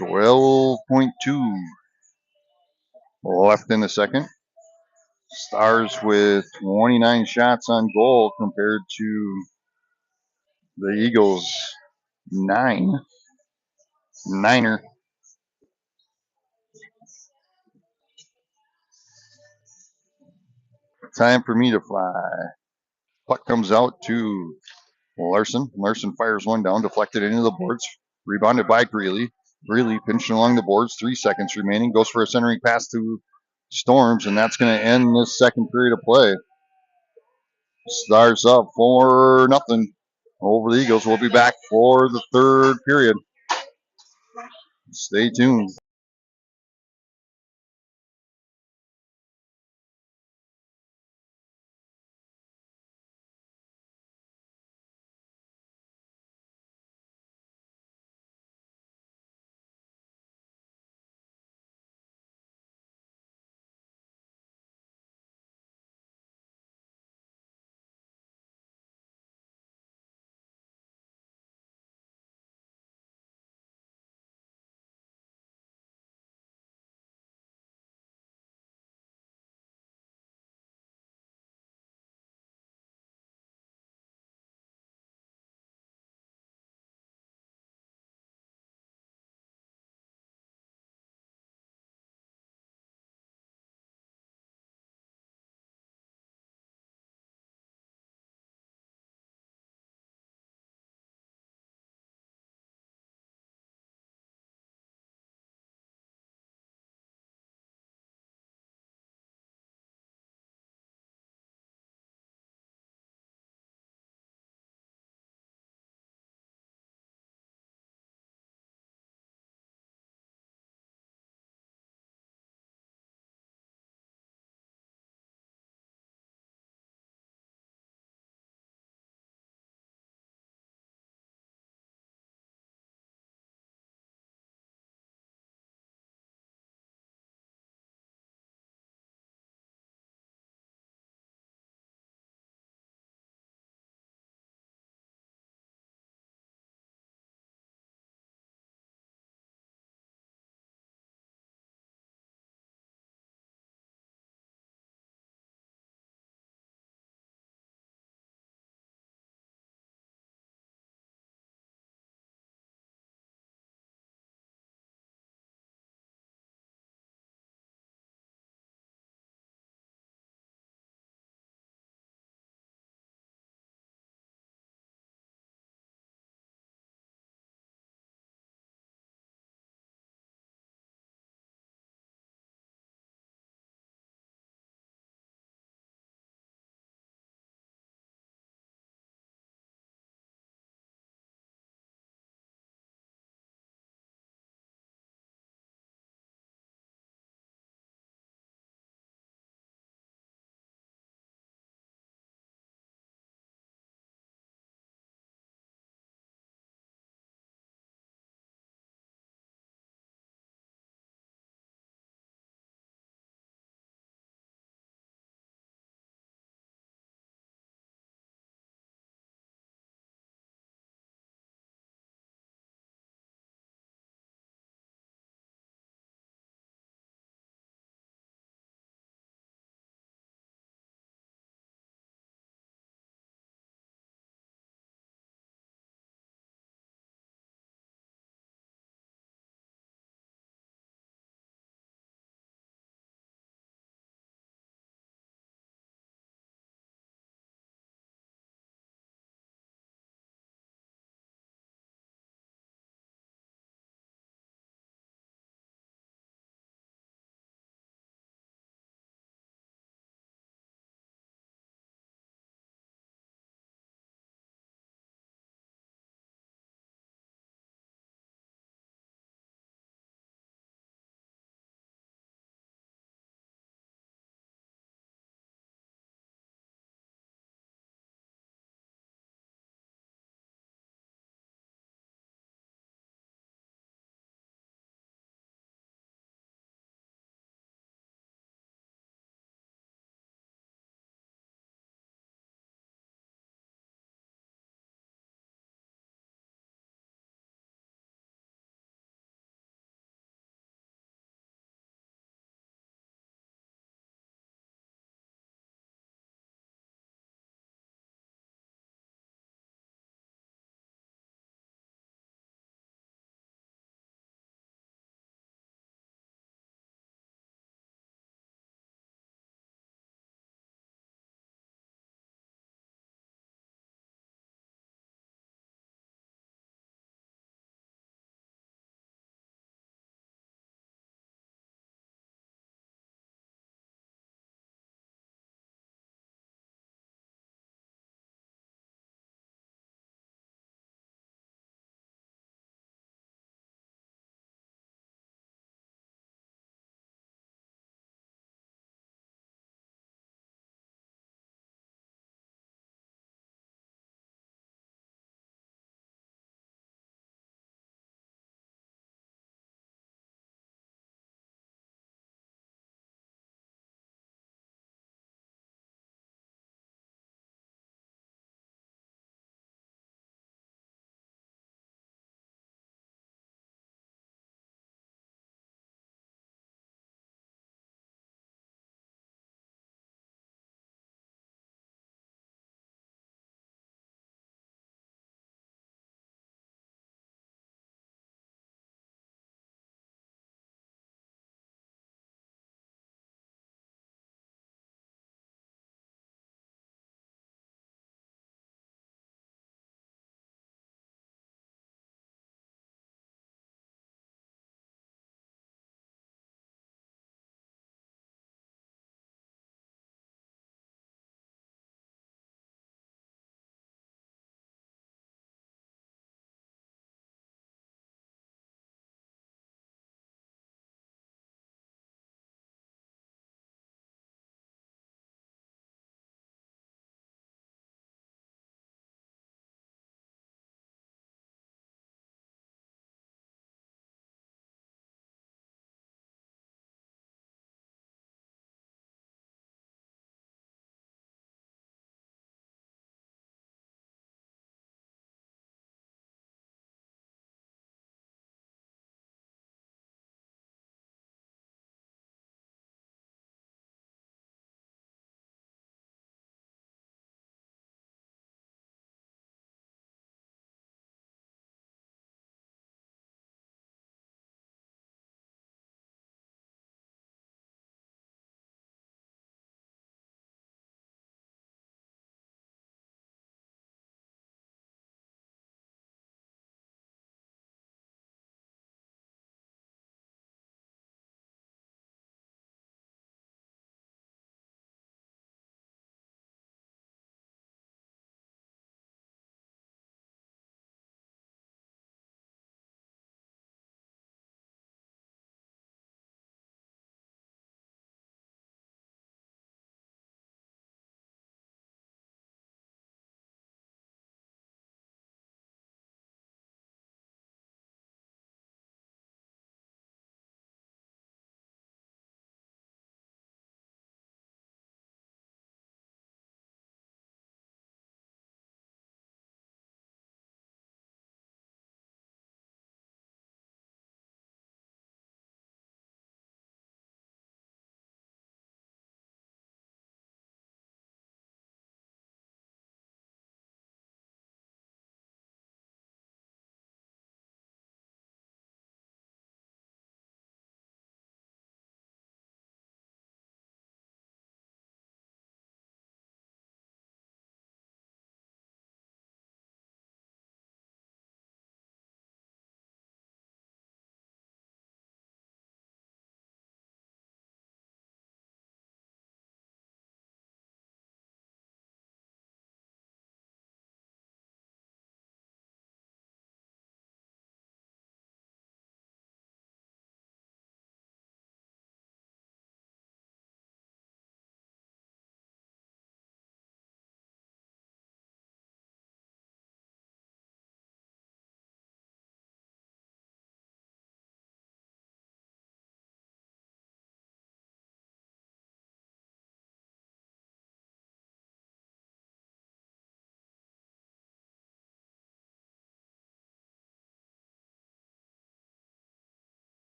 12.2 left in the second. Stars with 29 shots on goal compared to the Eagles 9. Niner. Time for me to fly. Puck comes out to Larson. Larson fires one down, deflected into the boards. Rebounded by Greeley. Greeley pinching along the boards. 3 seconds remaining. Goes for a centering pass to Storms, and that's going to end this second period of play. Stars up 4-0 over the Eagles. We'll be back for the third period. Stay tuned.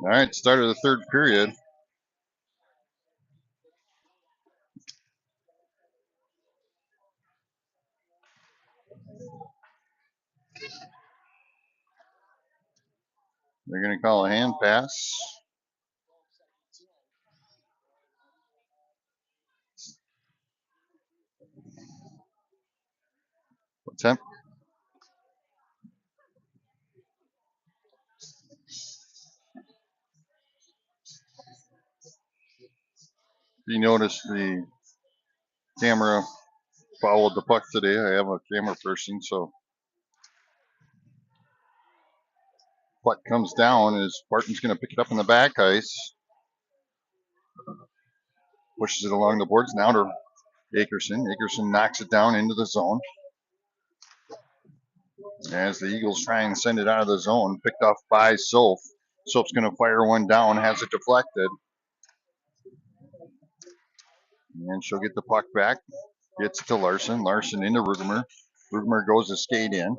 All right, start of the third period. They're going to call a hand pass. Attempt. You notice the camera followed the puck today. I have a camera person, so puck comes down as Barton's going to pick it up in the back ice, pushes it along the boards now to Akerson. Akerson knocks it down into the zone. As the Eagles try and send it out of the zone, picked off by Soph. Soph's going to fire one down, has it deflected, and she'll get the puck back. Gets it to Larson. Larson into Rugemer. Rugemer goes to skate in.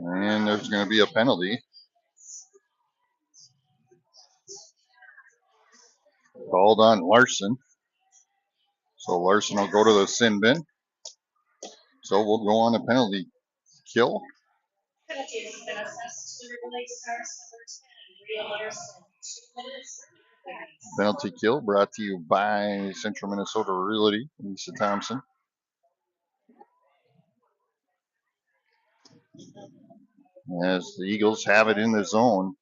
And there's going to be a penalty called on Larson. So Larson will go to the sin bin. So we'll go on a penalty kill. Penalty has been assessed to the River Lake Stars number 10, Bria Larson, 2 minutes, 30 seconds. Penalty kill brought to you by Central Minnesota Realty, Lisa Thompson. As the Eagles have it in the zone,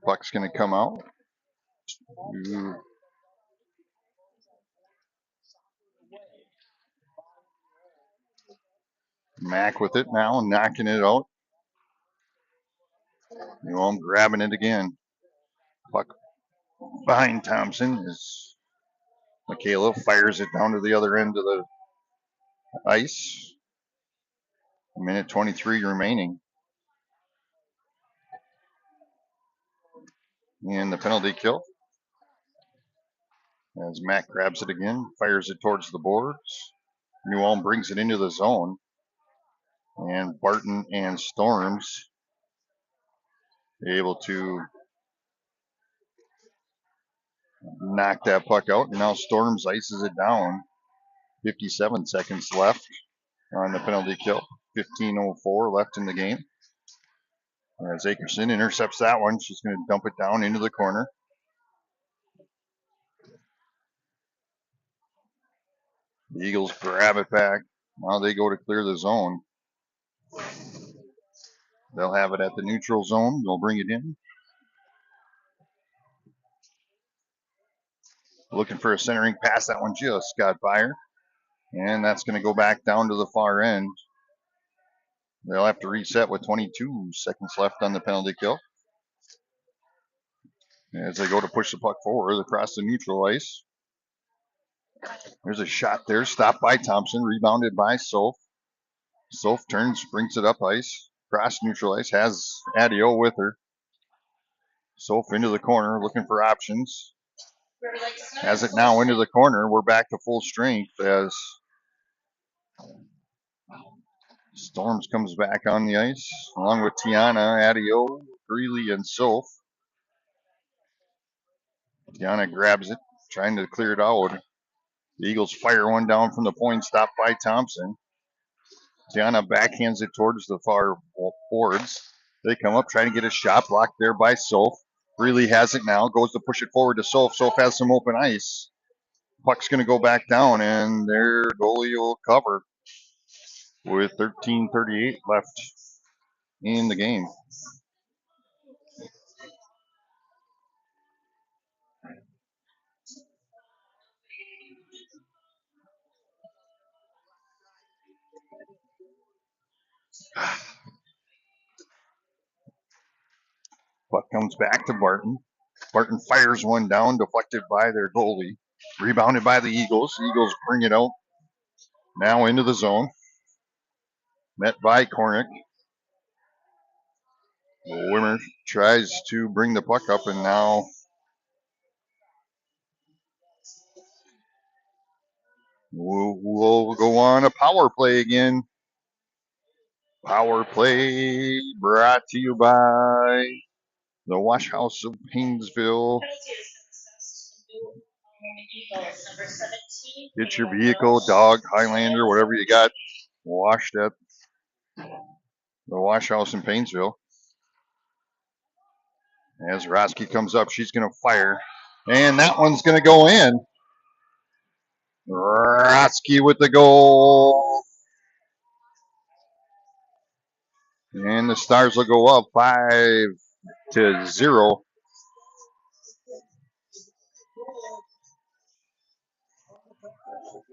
puck's going to come out. Mack with it now, knocking it out. I'm grabbing it again. Puck behind Thompson as Michaela fires it down to the other end of the ice. A minute 23 remaining. And the penalty kill. As Mack grabs it again, fires it towards the boards. New Ulm brings it into the zone. And Barton and Storms able to knock that puck out. And now Storms ices it down. 57 seconds left on the penalty kill. 15:04 left in the game. As Akerson intercepts that one, she's going to dump it down into the corner. The Eagles grab it back. Now they go to clear the zone. They'll have it at the neutral zone. They'll bring it in. Looking for a centering pass. That one just got by her. And that's going to go back down to the far end. They'll have to reset with 22 seconds left on the penalty kill. As they go to push the puck forward across the neutral ice. There's a shot there. Stopped by Thompson. Rebounded by Soph. Soph turns, brings it up ice. Cross neutral ice. Has Adio with her. Soph into the corner looking for options. Has it now into the corner. We're back to full strength as Storms comes back on the ice along with Tiana, Adio, Greeley, and Soph. Tiana grabs it, trying to clear it out. The Eagles fire one down from the point, stopped by Thompson. Tiana backhands it towards the far boards. They come up, trying to get a shot, blocked there by Soph. Greeley has it now, goes to push it forward to Soph. Soph has some open ice. Puck's going to go back down, and their goalie will cover with 13:38 left in the game. Puck comes back to Barton. Barton fires one down, deflected by their goalie. Rebounded by the Eagles. The Eagles bring it out. Now into the zone. Met by Kornick. Wimmer tries to bring the puck up, and now We'll go on a power play again. Power play brought to you by the Wash House of Painesville. Penalty is assessed. Eagles, number 17. Get your vehicle, dog, Highlander, whatever you got, washed at the Wash House in Painesville. As Roski comes up, she's going to fire. And that one's going to go in. Roski with the goal. And the Stars will go up 5-0.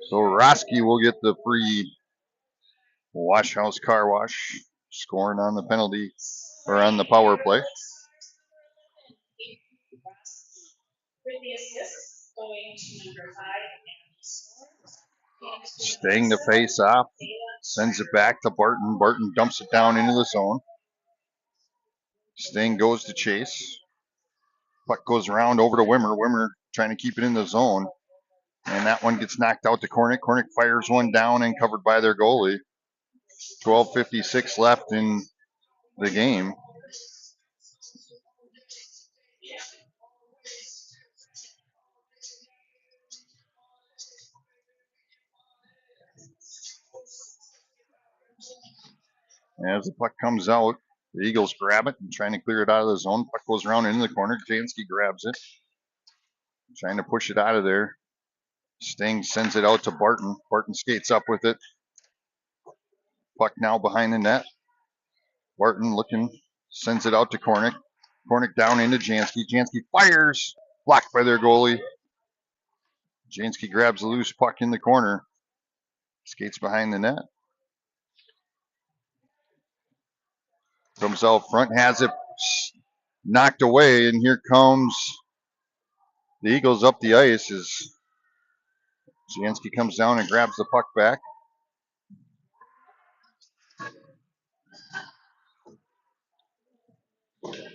So Roski will get the free Wash House car wash, scoring on the penalty or on the power play. For the assist, going to number 5, Staying the face off, sends it back to Barton. Barton dumps it down into the zone. Sting goes to chase. Puck goes around over to Wimmer. Wimmer trying to keep it in the zone. And that one gets knocked out to Cornick. Cornick fires one down and covered by their goalie. 12:56 left in the game. As the puck comes out, the Eagles grab it and trying to clear it out of the zone. Puck goes around into the corner. Jansky grabs it, trying to push it out of there. Sting sends it out to Barton. Barton skates up with it. Puck now behind the net. Barton looking, sends it out to Cornick. Cornick down into Jansky. Jansky fires, blocked by their goalie. Jansky grabs a loose puck in the corner. Skates behind the net. Comes out front, has it knocked away, and here comes the Eagles up the ice as Jansky comes down and grabs the puck back.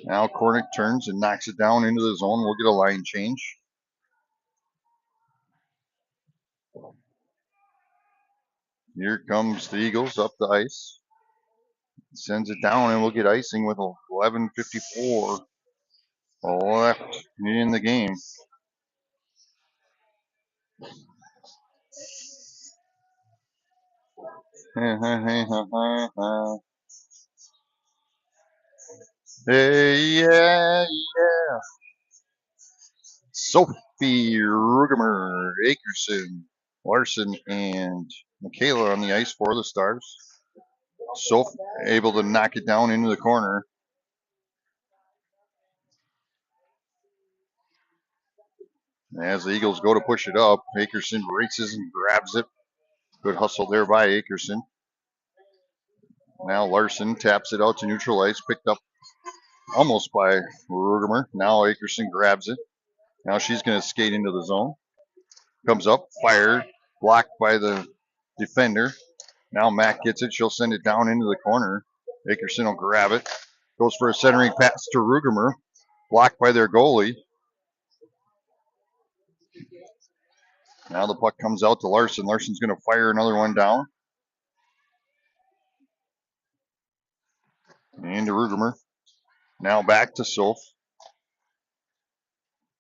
Now Cornick turns and knocks it down into the zone. We'll get a line change. Here comes the Eagles up the ice. Sends it down, and we'll get icing with 11:54 left in the game. Hey, yeah. Sophie Rugemer, Akerson, Larson, and Michaela on the ice for the Stars. Sophie able to knock it down into the corner. As the Eagles go to push it up, Akerson races and grabs it. Good hustle there by Akerson. Now Larson taps it out to neutral ice, picked up almost by Rugemer. Now Akerson grabs it. Now she's going to skate into the zone. Comes up, fired, blocked by the defender. Now Mack gets it. She'll send it down into the corner. Akerson will grab it. Goes for a centering pass to Rugemer. Blocked by their goalie. Now the puck comes out to Larson. Larson's going to fire another one down. And to Rugemer. Now back to Soph.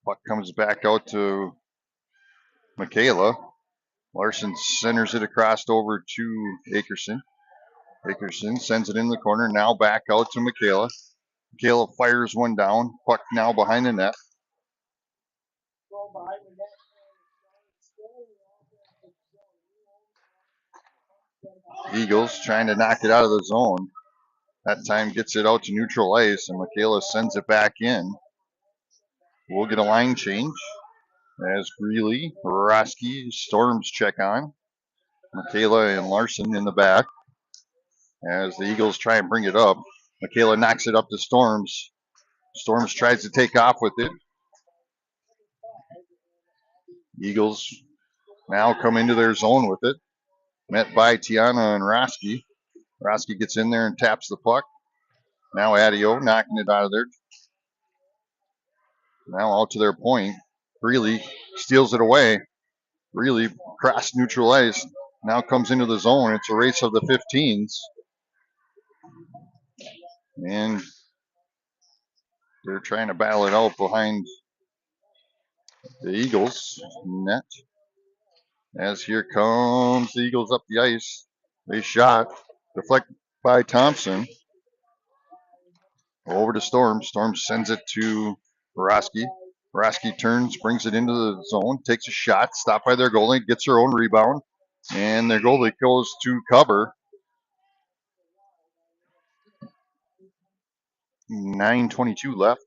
Puck comes back out to Michaela. Larson centers it across over to Akerson. Akerson sends it in the corner. Now back out to Michaela. Michaela fires one down. Puck now behind the net. Eagles trying to knock it out of the zone. That time gets it out to neutral ice, and Michaela sends it back in. We'll get a line change as Greeley, Roski, Storms check on. Michaela and Larson in the back as the Eagles try and bring it up. Michaela knocks it up to Storms. Storms tries to take off with it. Eagles now come into their zone with it. Met by Tiana and Roski. Roski gets in there and taps the puck. Now Adio knocking it out of there. Now out to their point. Greeley steals it away. Really cross neutral ice. Now comes into the zone. It's a race of the 15s. And they're trying to battle it out behind the Eagles net. As here comes the Eagles up the ice. They shot. Deflected by Thompson. Over to Storm. Storm sends it to Varsity. Varsity turns, brings it into the zone, takes a shot, stopped by their goalie, gets her own rebound, and their goalie goes to cover. 9:22 left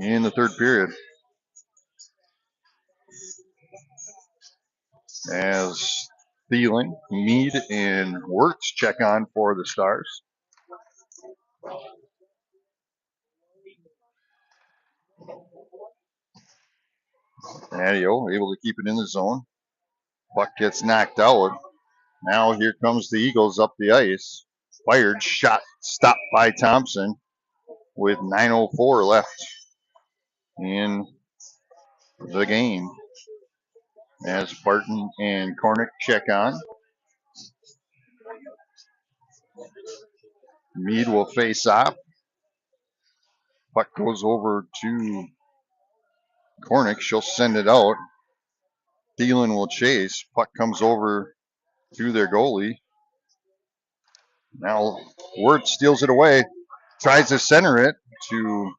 in the third period. As Thielen, Mead, and Wirtz check on for the Stars. Adio able to keep it in the zone. Puck gets knocked out. Now here comes the Eagles up the ice. Fired, shot, stopped by Thompson with 9:04 left in the game. As Barton and Cornick check on. Mead will face off. Puck goes over to Cornick. She'll send it out. Thielen will chase. Puck comes over to their goalie. Now Wirtz steals it away. Tries to center it to.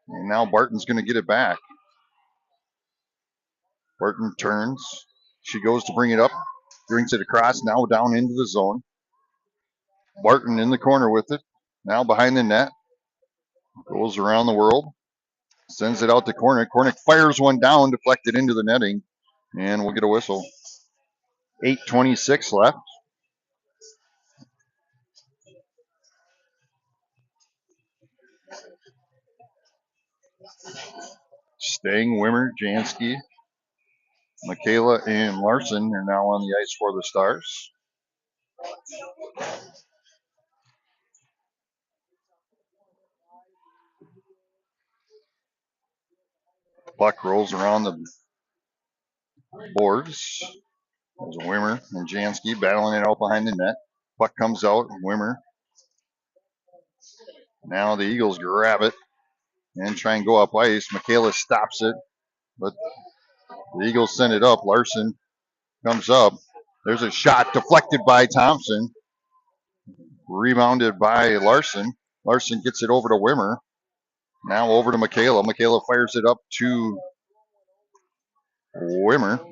And now Barton's going to get it back. Barton turns. She goes to bring it up. Brings it across. Now down into the zone. Barton in the corner with it. Now behind the net. Goes around the world. Sends it out to Cornick. Cornick fires one down, deflected into the netting, and we'll get a whistle. 8:26 left. Stang, Wimmer, Jansky, Michaela, and Larson are now on the ice for the Stars. Puck rolls around the boards. There's Wimmer and Jansky battling it out behind the net. Puck comes out, Wimmer. Now the Eagles grab it and try and go up ice. Michaela stops it, but the Eagles send it up. Larson comes up. There's a shot deflected by Thompson. Rebounded by Larson. Larson gets it over to Wimmer. Now over to Michaela. Michaela fires it up to Wimmer.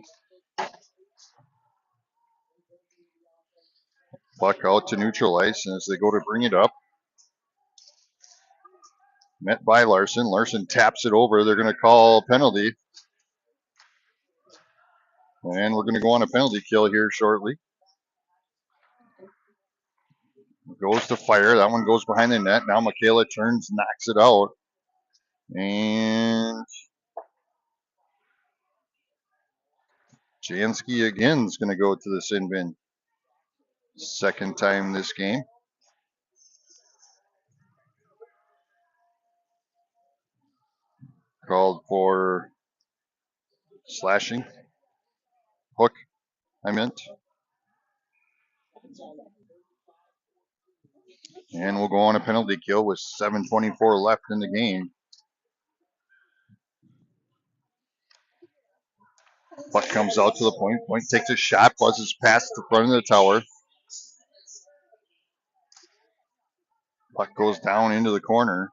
Puck out to neutral ice, and as they go to bring it up, met by Larson. Larson taps it over. They're going to call a penalty. And we're going to go on a penalty kill here shortly. Goes to fire. That one goes behind the net. Now Michaela turns, knocks it out. And Jansky again is going to go to the sin bin. Second time this game. Called for slashing. Hook, I meant. And we'll go on a penalty kill with 7:24 left in the game. Puck comes out to the point. Point takes a shot, buzzes past the front of the tower. Puck goes down into the corner.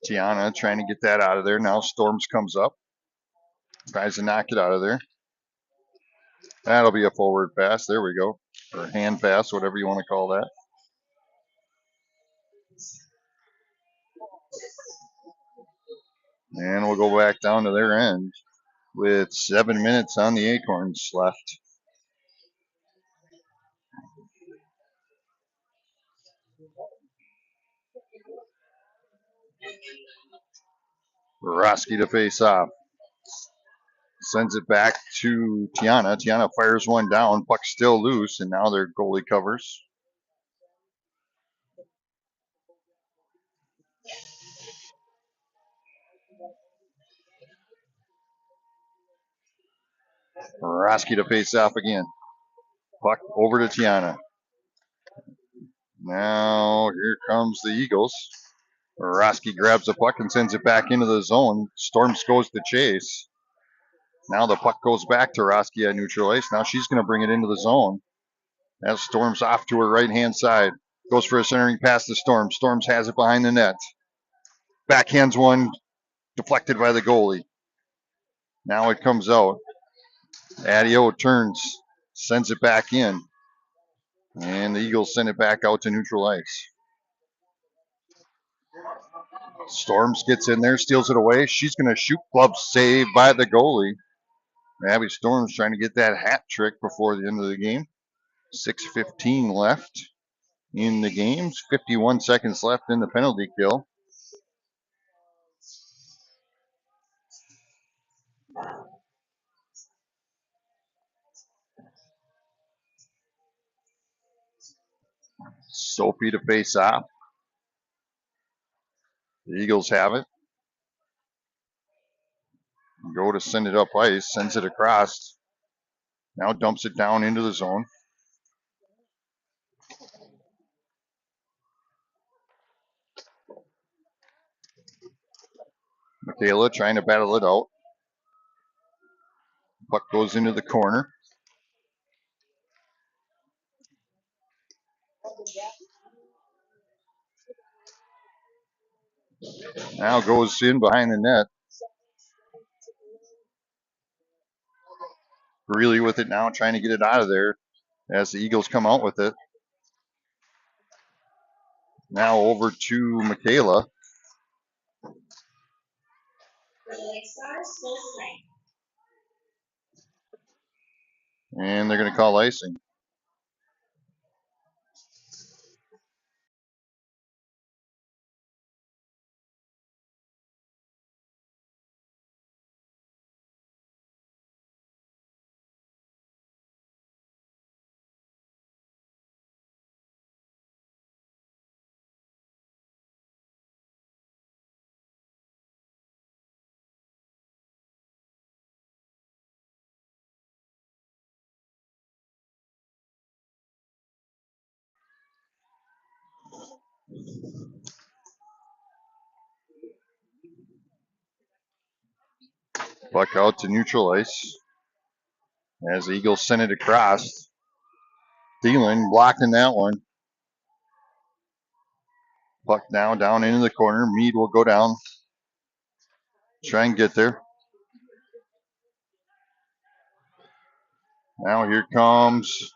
Tiana trying to get that out of there. Now Storms comes up. Tries to knock it out of there. That'll be a forward pass. There we go. Or hand pass, whatever you want to call that. And we'll go back down to their end with 7 minutes on the Acorns left. Roski to face off. Sends it back to Tiana. Tiana fires one down. Puck still loose, and now their goalie covers. Roski to face off again. Puck over to Tiana. Now here comes the Eagles. Roski grabs the puck and sends it back into the zone. Storms goes to chase. Now the puck goes back to Roski at neutral ice. Now she's going to bring it into the zone. As Storms off to her right-hand side. Goes for a centering pass to Storms. Storms has it behind the net. Backhands one, deflected by the goalie. Now it comes out. Adio turns, sends it back in. And the Eagles send it back out to neutral ice. Storms gets in there, steals it away. She's going to shoot. Glove saved by the goalie. Abby Storms trying to get that hat trick before the end of the game. 6:15 left in the game. 51 seconds left in the penalty kill. Sophie to face off. The Eagles have it. Go to send it up ice, sends it across. Now dumps it down into the zone. Michaela trying to battle it out. Puck goes into the corner. Now goes in behind the net. Greeley with it now, trying to get it out of there as the Eagles come out with it. Now over to Michaela. And they're going to call icing. Puck out to neutral ice as the Eagles send it across. Thielen blocking that one. Puck now down into the corner. Mead will go down. Try and get there. Now here comes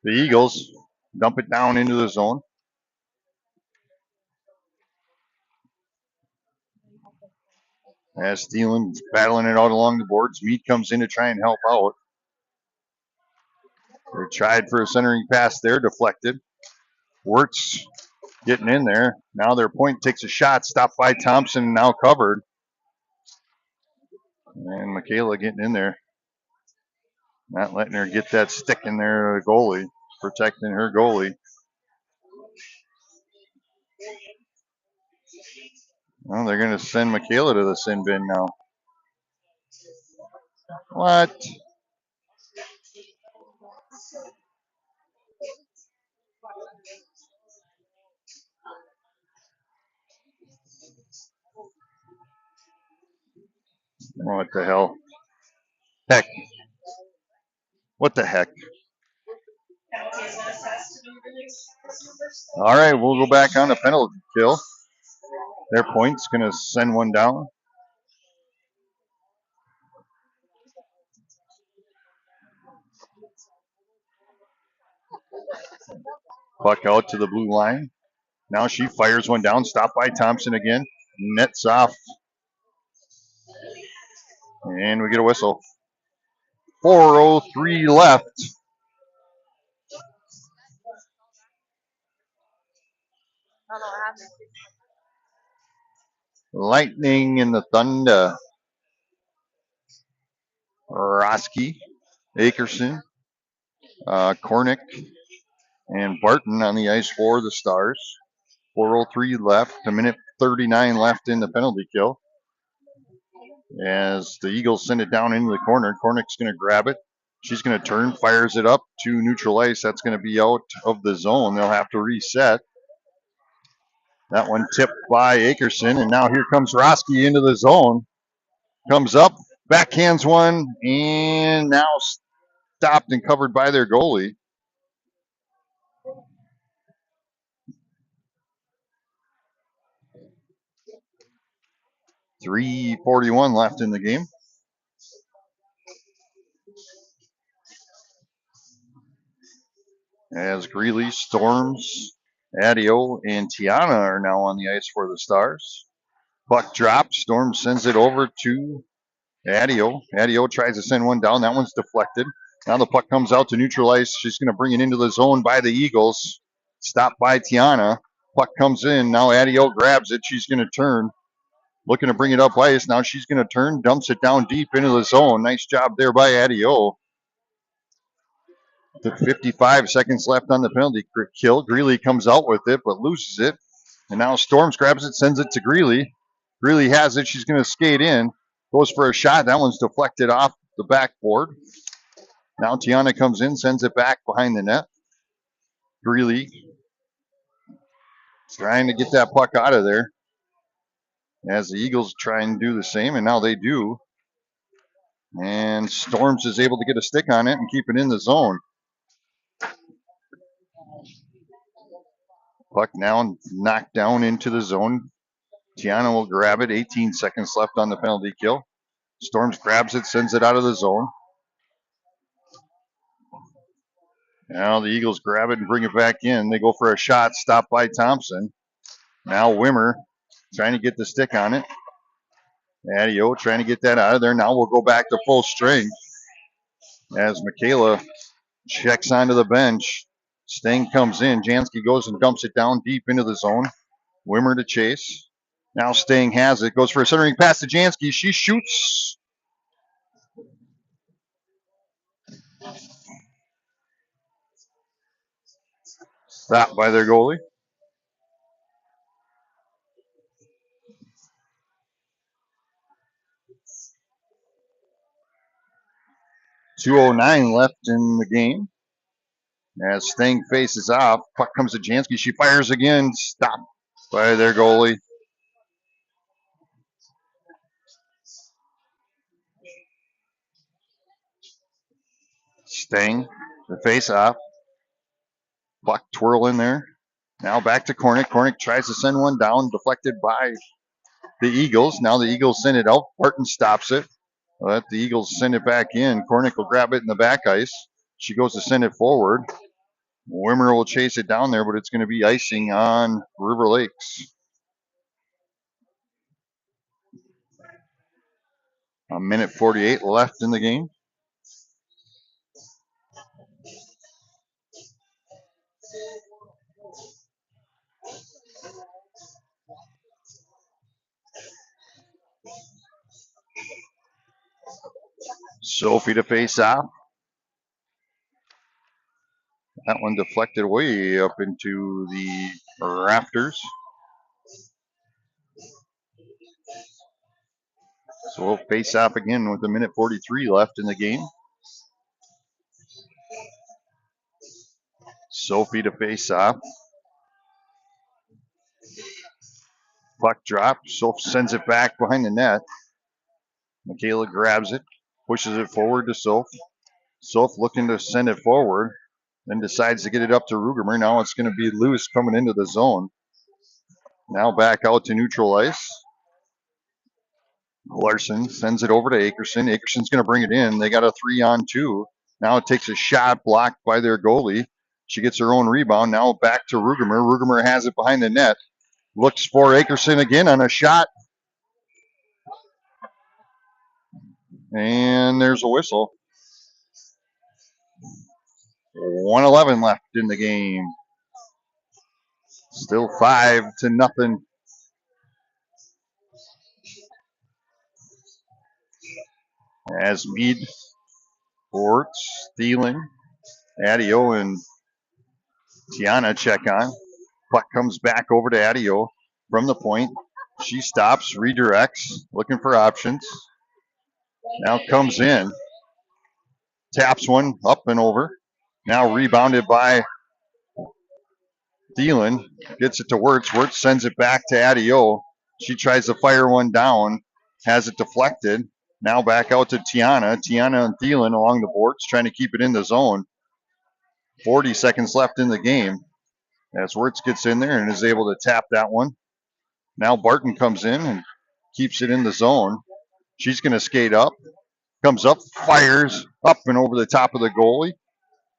the Eagles. Dump it down into the zone. As Thielen battling it out along the boards. Mead comes in to try and help out. They tried for a centering pass there, deflected. Wirtz getting in there. Now their point takes a shot, stopped by Thompson, now covered. And Michaela getting in there. Not letting her get that stick in there, the goalie, protecting her goalie. Well, they're going to send Michaela to the sin bin now. What? What the hell? Heck. What the heck? All right, we'll go back on the penalty kill. Their point's going to send one down. Puck out to the blue line. Now she fires one down, stopped by Thompson again. Nets off. And we get a whistle. 4:03 left. Lightning and the Thunder. Roski, Akerson, Kornick, and Barton on the ice for the Stars. 4:03 left. A minute 39 left in the penalty kill. as the Eagles send it down into the corner. Cornick's going to grab it. She's going to turn, fires it up to neutral ice. That's going to be out of the zone. They'll have to reset. That one tipped by Akerson, and now here comes Roski into the zone. Comes up, backhands one, and now stopped and covered by their goalie. 3:41 left in the game. As Greeley, Storms, Adio, and Tiana are now on the ice for the Stars. Puck drops. Storm sends it over to Adio. Adio tries to send one down. That one's deflected. Now the puck comes out to neutral ice. She's going to bring it into the zone by the Eagles. Stopped by Tiana. Puck comes in. Now Adio grabs it. She's going to turn. Looking to bring it up ice. Now she's going to turn. Dumps it down deep into the zone. Nice job there by Adio. 55 seconds left on the penalty kill. Greeley comes out with it, but loses it. And now Storms grabs it, sends it to Greeley. Greeley has it. She's going to skate in. Goes for a shot. That one's deflected off the backboard. Now Tiana comes in, sends it back behind the net. Greeley trying to get that puck out of there as the Eagles try and do the same, and now they do. And Storms is able to get a stick on it and keep it in the zone. Puck now knocked down into the zone. Tiana will grab it. 18 seconds left on the penalty kill. Storms grabs it, sends it out of the zone. Now the Eagles grab it and bring it back in. They go for a shot, stopped by Thompson. Now Wimmer trying to get the stick on it. Adio trying to get that out of there. Now we'll go back to full strength as Michaela checks onto the bench. Stang comes in. Jansky goes and dumps it down deep into the zone. Wimmer to chase. Now Stang has it. Goes for a centering pass to Jansky. She shoots. Stopped by their goalie. .209 left in the game. As Stang faces off, puck comes to Jansky. She fires again. Stopped by their goalie. Stang, the face off. Puck twirling there. Now back to Cornick. Cornick tries to send one down, deflected by the Eagles. Now the Eagles send it out. Barton stops it. Let the Eagles send it back in. Cornick will grab it in the back ice. She goes to send it forward. Wimmer will chase it down there, but it's going to be icing on River Lakes. A minute 48 left in the game. Sophie to face off. That one deflected way up into the rafters. So we'll face off again with a minute 43 left in the game. Sophie to face off. Puck drop. Soph sends it back behind the net. Michaela grabs it, pushes it forward to Soph. Soph looking to send it forward, then decides to get it up to Rugermer. Now it's going to be loose coming into the zone. Now back out to neutral ice. Larson sends it over to Akerson. Akerson's going to bring it in. They got a 3-on-2. Now it takes a shot blocked by their goalie. She gets her own rebound. Now back to Rugermer. Rugermer has it behind the net. Looks for Akerson again on a shot. And there's a whistle. 1:11 left in the game. Still 5-0. As Mead, Orts, Thielen, Adio, and Tiana check on. Puck comes back over to Adio from the point. She stops, redirects, looking for options. Now comes in, taps one up and over. Now rebounded by Thielen, gets it to Wirtz. Wirtz sends it back to Adio. She tries to fire one down, has it deflected. Now back out to Tiana. Tiana and Thielen along the boards, trying to keep it in the zone. 40 seconds left in the game as Wirtz gets in there and is able to tap that one. Now Barton comes in and keeps it in the zone. She's going to skate up, comes up, fires up and over the top of the goalie.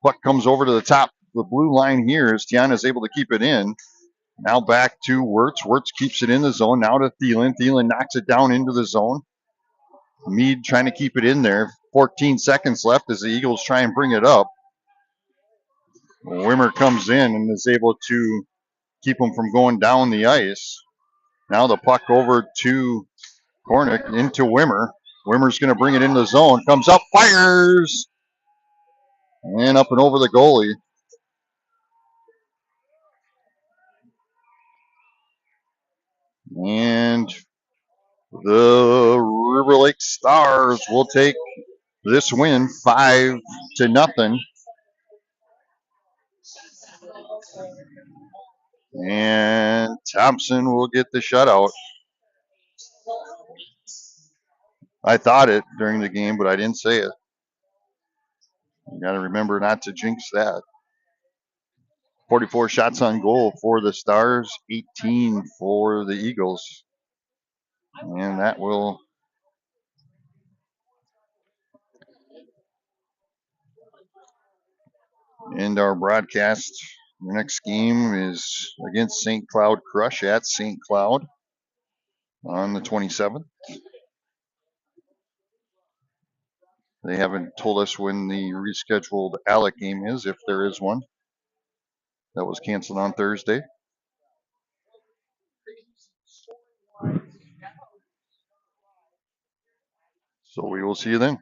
Puck comes over to the top. The blue line here is Tiana's able to keep it in. Now back to Wirtz. Wirtz keeps it in the zone. Now to Thielen. Thielen knocks it down into the zone. Mead trying to keep it in there. 14 seconds left as the Eagles try and bring it up. Wimmer comes in and is able to keep them from going down the ice. Now the puck over to Kornick into Wimmer. Wimmer's going to bring it into the zone. Comes up, fires, and up and over the goalie. And the River Lake Stars will take this win 5-0. And Thompson will get the shutout. I thought it during the game, but I didn't say it. You got to remember not to jinx that. 44 shots on goal for the Stars, 18 for the Eagles. And that will end our broadcast. The next game is against St. Cloud Crush at St. Cloud on the 27th. They haven't told us when the rescheduled Alec game is, if there is one. That was canceled on Thursday. So we will see you then.